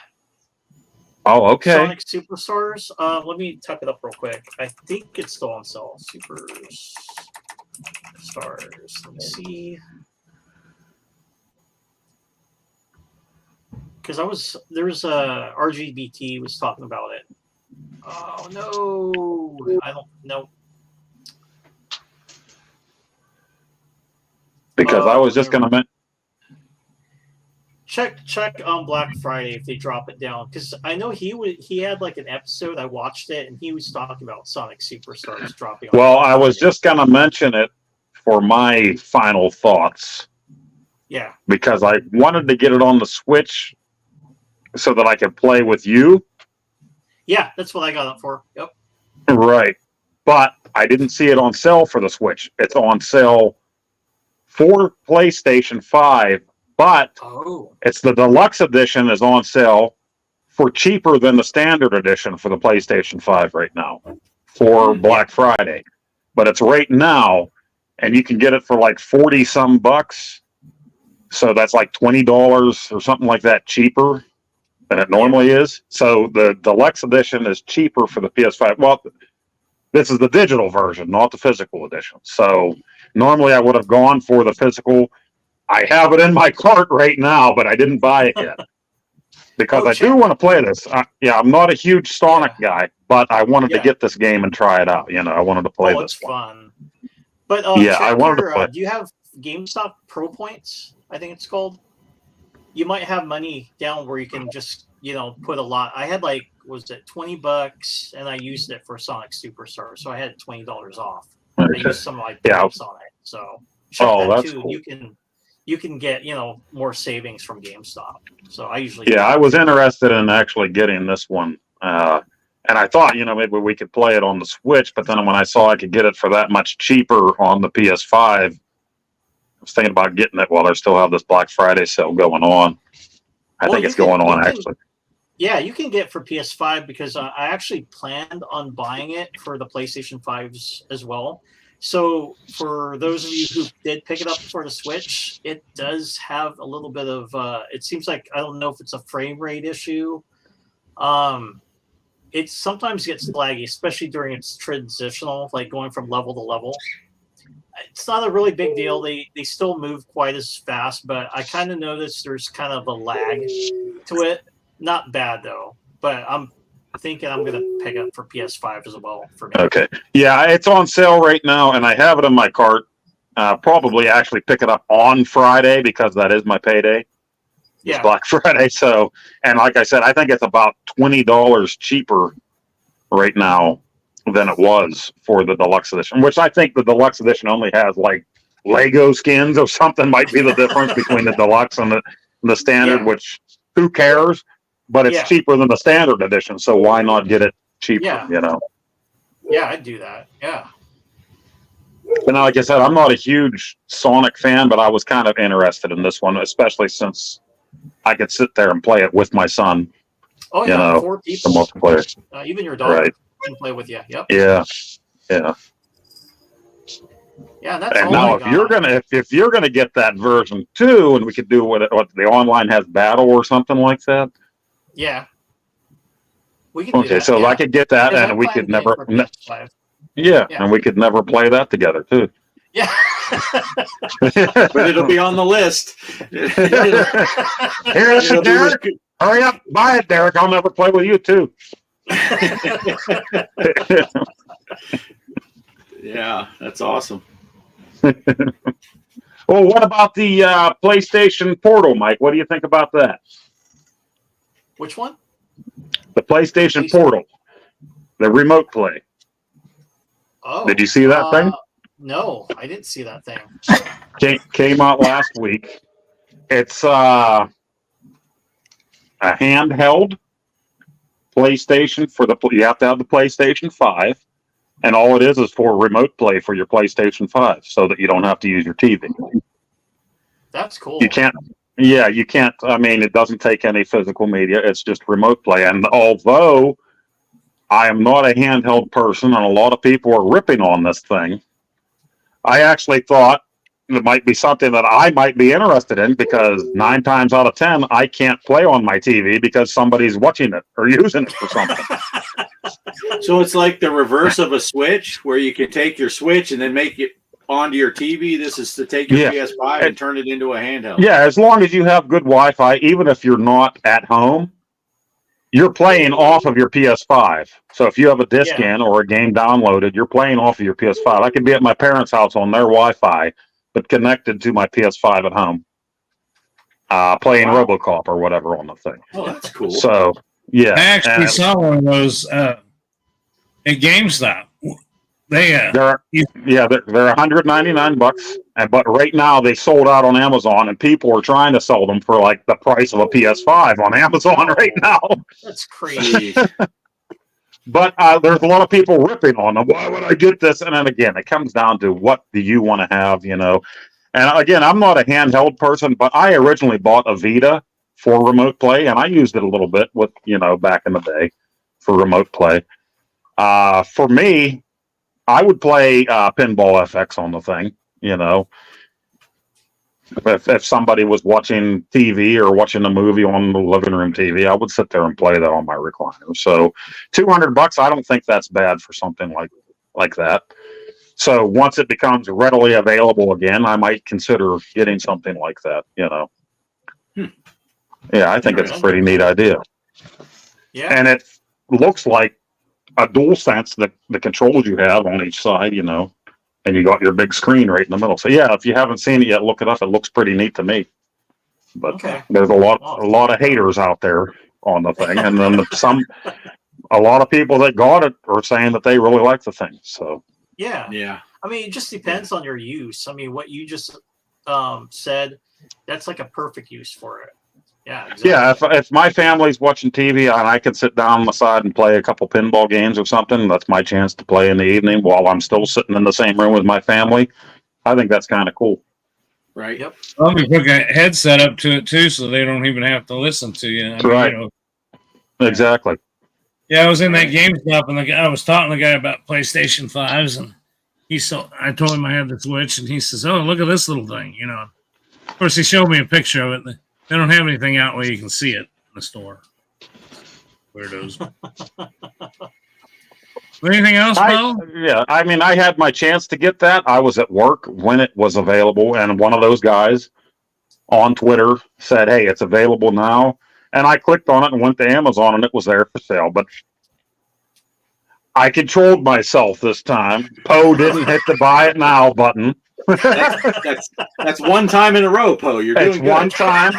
Oh, okay. Sonic Superstars. Let me type it up real quick. I think it's still on sale. Superstars. Let me see. Because there's RGBT was talking about it. Oh no, I don't know. Because I was just going to check on Black Friday if they drop it down, because I know he had an episode. I watched it and he was talking about Sonic Superstars dropping. Well, I was just going to mention it for my final thoughts. Yeah, because I wanted to get it on the Switch so that I could play with you. Yeah, that's what I got it for. Yep. Right. But I didn't see it on sale for the Switch. It's on sale for PlayStation 5, but Oh. it's the deluxe edition is on sale for cheaper than the standard edition for the PlayStation 5 right now for Black Friday. But it's right now, and you can get it for like 40 some bucks. So that's like $20 or something like that cheaper than it normally is. So the deluxe edition is cheaper for the PS5. Well, this is the digital version, not the physical edition. So normally I would have gone for the physical. I have it in my cart right now, but I didn't buy it yet because I do want to play this. I'm not a huge Sonic guy, but I wanted to get this game and try it out. You know, I wanted to play this it's one. fun. But I wanted to play. do you have GameStop Pro Points? I think it's called. You might have money down where you can just, put a lot. I had was it $20, and I used it for Sonic Superstar, so I had $20 off. I used some of my points on it. So check that too. Cool. You can get more savings from GameStop. So I usually I was interested in actually getting this one. And I thought, maybe we could play it on the Switch, but then when I saw I could get it for that much cheaper on the PS5, I was thinking about getting it while they still have this Black Friday sale going on. I think it's going on, actually. Yeah, you can get it for PS5 because I actually planned on buying it for the PlayStation 5s as well. So for those of you who did pick it up for the Switch, it does have a little bit of, it seems like, I don't know if it's a frame rate issue. It sometimes gets laggy, especially during its transitional, like going from level to level. It's not a really big deal. They still move quite as fast, but I kind of noticed there's kind of a lag to it. Not bad though, but I'm thinking I'm going to pick up for PS5 as well for me. Okay. Yeah, it's on sale right now, and I have it in my cart. Probably actually pick it up on Friday because that is my payday. It's Black Friday. So, and like I said, I think it's about $20 cheaper right now than it was for the deluxe edition, which I think the deluxe edition only has like Lego skins or something might be the difference between the deluxe and the standard, which who cares? But it's cheaper than the standard edition, so why not get it cheaper, Yeah, I'd do that. Yeah. And like I said, I'm not a huge Sonic fan, but I was kind of interested in this one, especially since I could sit there and play it with my son. Oh, yeah, 4 people. The multiplayer. Even your dog can play with you. Yep. Yeah. Yeah, that's and all now I if you're gonna get that version too, and we could do what the online has battle or something like that. Yeah. We can do that. So I could get that, and we could never. And we could never play that together too. Yeah. But it'll be on the list. Here's Derek. Hurry up, buy it, Derek. I'll never play with you too. Yeah, that's awesome. Well, what about the PlayStation Portal, Mike? What do you think about that? Which one? The PlayStation Portal, the remote play. Oh, did you see that thing? No, I didn't see that thing. Came out last week. It's a handheld PlayStation for you have to have the PlayStation 5, and all it is for remote play for your PlayStation 5, so that you don't have to use your TV. That's cool. You can't. Yeah, you can't. I mean, it doesn't take any physical media. It's just remote play. And although I am not a handheld person, and a lot of people are ripping on this thing, I actually thought it might be something that I might be interested in, because 9 times out of 10, I can't play on my TV because somebody's watching it or using it for something. So it's like the reverse of a Switch, where you can take your Switch and then make it onto your TV. This is to take your PS5 and turn it into a handheld. Yeah, as long as you have good Wi-Fi, even if you're not at home, you're playing off of your PS5. So if you have a disc in or a game downloaded, you're playing off of your PS5. I could be at my parents' house on their Wi-Fi, but connected to my PS5 at home, playing RoboCop or whatever on the thing. Oh, that's cool. So, yeah. I actually saw one of those at GameStop. they're $199, but right now they sold out on Amazon, and people are trying to sell them for like the price of a PS5 on Amazon right now. That's crazy. But there's a lot of people ripping on them. Why would I get this? And then again, it comes down to what do you want to have, you know? And again, I'm not a handheld person, but I originally bought a Vita for remote play, and I used it a little bit with, you know, back in the day for remote play. For me, I would play Pinball FX on the thing, you know. If somebody was watching TV or watching a movie on the living room TV, I would sit there and play that on my recliner. So $200, I don't think that's bad for something like that. So once it becomes readily available again, I might consider getting something like that, you know. Yeah, I think it's a pretty neat idea. Yeah. And it looks like a dual sense, the controls you have on each side, you know. And you got your big screen right in the middle. So yeah, if you haven't seen it yet, look it up. It looks pretty neat to me. But there's a lot of haters out there on the thing, and then a lot of people that got it are saying that they really like the thing. So yeah. I mean, it just depends on your use. I mean, what you just said, that's like a perfect use for it. Yeah. Exactly. Yeah, if my family's watching TV and I can sit down on the side and play a couple pinball games or something, that's my chance to play in the evening while I'm still sitting in the same room with my family. I think that's kind of cool. Right. Yep. Well, we put a headset up to it too, so they don't even have to listen to you. I mean, right. You know, exactly. Yeah, I was in that GameStop, and I was talking to the guy about PlayStation 5s, and I told him I had the Switch, and he says, "Oh, look at this little thing," you know. Of course, he showed me a picture of it. They don't have anything out where you can see it in the store. Weirdos. Anything else, Paul? Yeah, I mean, I had my chance to get that. I was at work when it was available, and one of those guys on Twitter said, "Hey, it's available now." And I clicked on it and went to Amazon, and it was there for sale. But I controlled myself this time. Poe didn't hit the buy it now button. That's one time in a row, Poe. You're doing good. One time.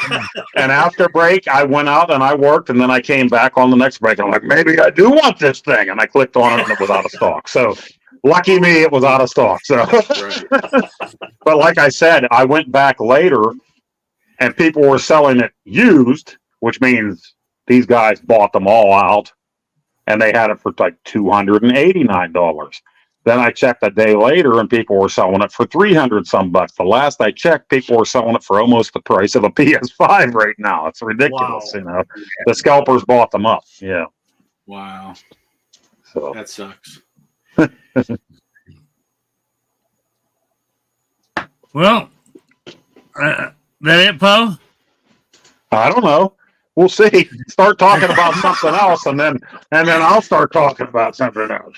And after break, I went out and I worked, and then I came back on the next break. I'm like, maybe I do want this thing. And I clicked on it, and it was out of stock. So lucky me, it was out of stock. So, but like I said, I went back later, and people were selling it used, which means these guys bought them all out, and they had it for like $289. Then I checked a day later, and people were selling it for $300 some bucks. The last I checked, people were selling it for almost the price of a PS5 right now. It's ridiculous, you know. The scalpers bought them up. Yeah. Wow. So that sucks. Well, that it, Poe? I don't know. We'll see. Start talking about something else, and then I'll start talking about something else.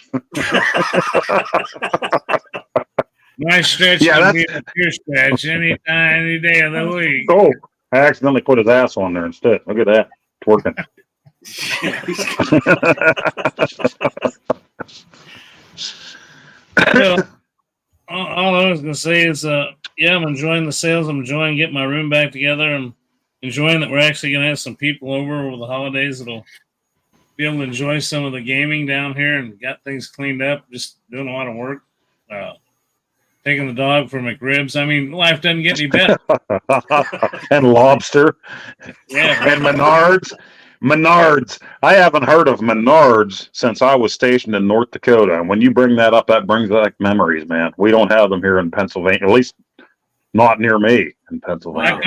Nice stretch. Yeah, that's your stretch any time, any day of the week. Oh, I accidentally put his ass on there instead. Look at that. It's working. Well, all I was going to say is, yeah, I'm enjoying the sales. I'm enjoying getting my room back together. I'm enjoying that we're actually going to have some people over the holidays that'll be able to enjoy some of the gaming down here and got things cleaned up, just doing a lot of work. Taking the dog for McRibs. I mean, life doesn't get any better. And lobster. Yeah. And Menards. I haven't heard of Menards since I was stationed in North Dakota. And when you bring that up, that brings back memories, man. We don't have them here in Pennsylvania, at least not near me in Pennsylvania.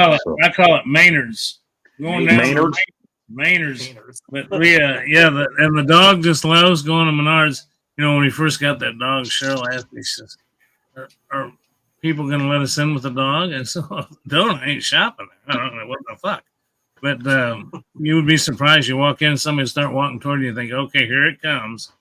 I call it Maynard's. Maynard's? Maynard's. But and the dog just loves going to Menards. You know, when he first got that dog, Cheryl asked me, she says, are people going to let us in with the dog? And so, I ain't shopping. I don't know what the fuck. But you would be surprised. You walk in, somebody start walking toward you, and think, okay, here it comes.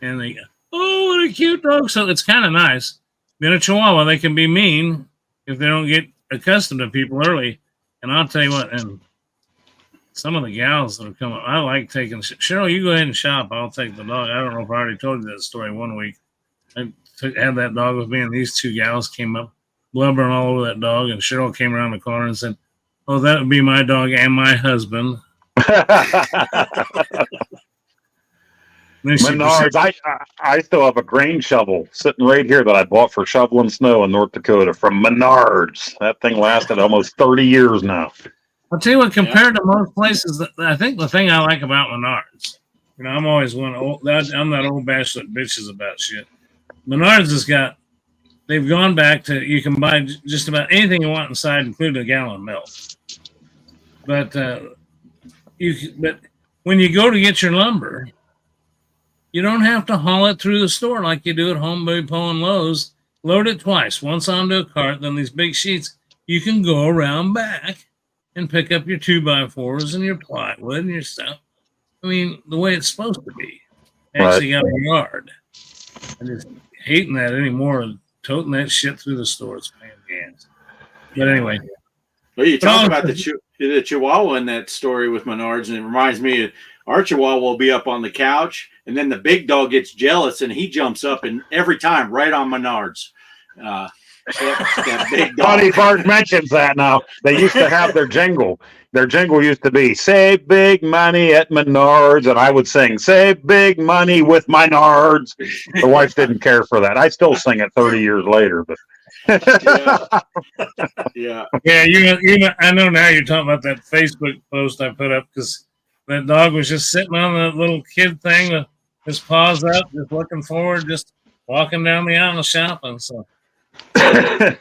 And they go, oh, what a cute dog. So it's kind of nice. Being a Chihuahua, they can be mean if they don't get accustomed to people early. And I'll tell you what, and some of the gals that have come up, I like taking, Cheryl, you go ahead and shop. I'll take the dog. I don't know if I already told you that story one week. I had that dog with me, and these two gals came up blubbering all over that dog, and Cheryl came around the corner and said, oh, that would be my dog and my husband. Then she Menards. I still have a grain shovel sitting right here that I bought for shoveling snow in North Dakota from Menards. That thing lasted almost 30 years now. I'll tell you what, compared to most places, I think the thing I like about Menards, I'm always I'm that old bastard that bitches about shit. Menards they've gone back to, you can buy just about anything you want inside, including a gallon of milk. But when you go to get your lumber, you don't have to haul it through the store like you do at Home Depot and Lowe's. Load it twice, once onto a cart, then these big sheets. You can go around back and pick up your 2x4s and your plywood and your stuff. I mean, the way it's supposed to be. Actually got a yard. I just hating that anymore. Toting that shit through the store. It's pain in the ass. But anyway. Well, you talk about the Chihuahua in that story with Menards, and it reminds me of our Chihuahua will be up on the couch, and then the big dog gets jealous, and he jumps up, and every time right on Menards. That big dog. Funny Bart mentions that now. They used to have their jingle. Their jingle used to be, save big money at Menards, and I would sing, save big money with Menards. The wife didn't care for that. I still sing it 30 years later, but Yeah. I know now you're talking about that Facebook post I put up, because that dog was just sitting on the little kid thing with his paws up, just looking forward, just walking down the aisle shopping. So I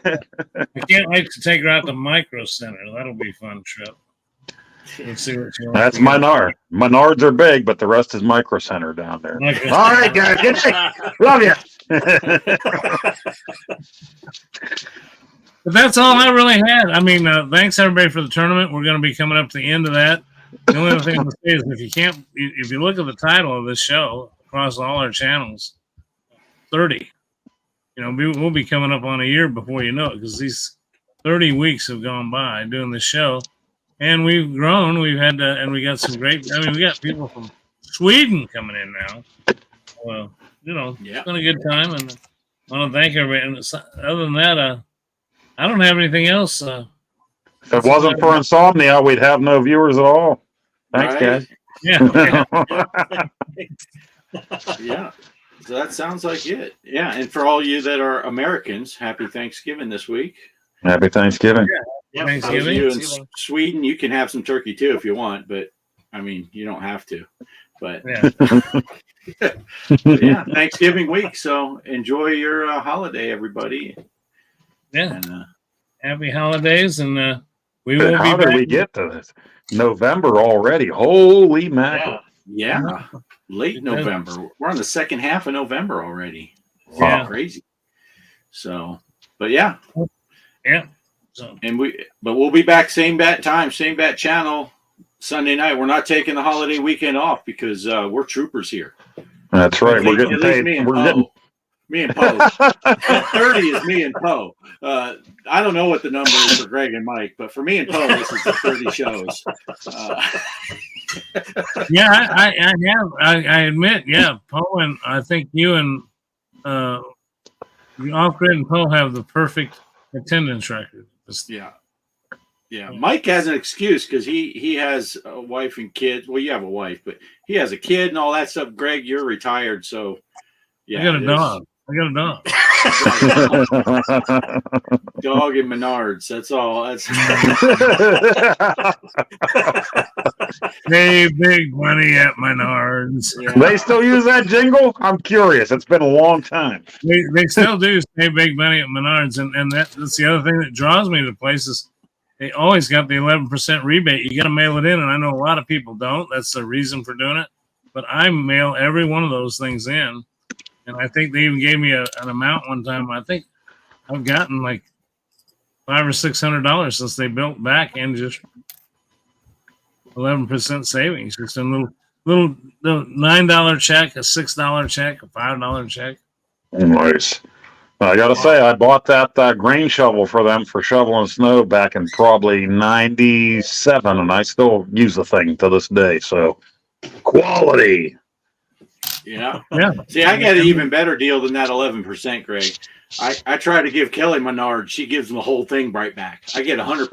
can't wait to take her out to Micro Center. That'll be a fun trip. Let's see what she wants. That's Menards. Menards are big, but the rest is Micro Center down there. All right, guys. Good night. Love you. But that's all I really had. I mean, thanks everybody for the tournament. We're going to be coming up to the end of that. The only other thing to say is if you look at the title of this show across all our channels, 30. We'll be coming up on a year before you know it, because these 30 weeks have gone by doing this show, and we've grown. We've had and we got some great. We got people from Sweden coming in now. Well, It's been a good time, and I want to thank everybody. And other than that, I don't have anything else. If it wasn't for insomnia, we'd have no viewers at all. Thanks, guys. Yeah. Yeah. So that sounds like it. Yeah. And for all you that are Americans, happy Thanksgiving this week. Happy Thanksgiving. Yeah. Those of you in Sweden, you can have some turkey too if you want, but I mean, you don't have to. But yeah, Thanksgiving week. So enjoy your holiday, everybody. Yeah. And, happy holidays, and we will be How back. did we get to this? November already. Holy mackerel. Yeah. Late November. We're on the second half of November already. Yeah. Crazy. So, but yeah. Yeah. So, but we'll be back same bat time, same bat channel Sunday night. We're not taking the holiday weekend off because we're troopers here. That's right. We're getting paid. Me and Poe. 30 is me and Poe. I don't know what the number is for Greg and Mike, but for me and Poe, this is the 30 shows. Yeah, I have. I admit, Poe, and I think you and Off-Grid and Poe have the perfect attendance record. Yeah. Mike has an excuse because he has a wife and kids. Well, you have a wife, but he has a kid and all that stuff. Greg, you're retired, so yeah. I got a dog. Dog and Menards. That's all. That's hey, big money at Menards. Yeah. They still use that jingle? I'm curious. It's been a long time. They still do say big money at Menards, and that's the other thing that draws me to places. They always got the 11% rebate. You got to mail it in, and I know a lot of people don't. That's the reason for doing it. But I mail every one of those things in. And I think they even gave me an amount one time. I think I've gotten like $500 or $600 since they built back, and just 11% savings. Just a little $9 check, a $6 check, a $5 check. Nice. I got to say, I bought that grain shovel for them for shoveling snow back in probably 97, and I still use the thing to this day. So, quality. Yeah. Yeah. See, I got an even better deal than that 11%, Greg. I try to give Kelly Menard. She gives them the whole thing right back. I get 100%.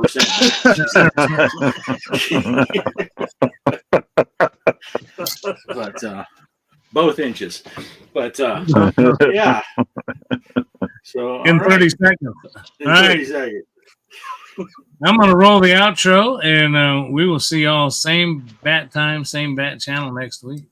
both inches. But yeah. So In all 30 right. seconds. In All 30 right. seconds. I'm going to roll the outro, and we will see y'all same bat time, same bat channel next week.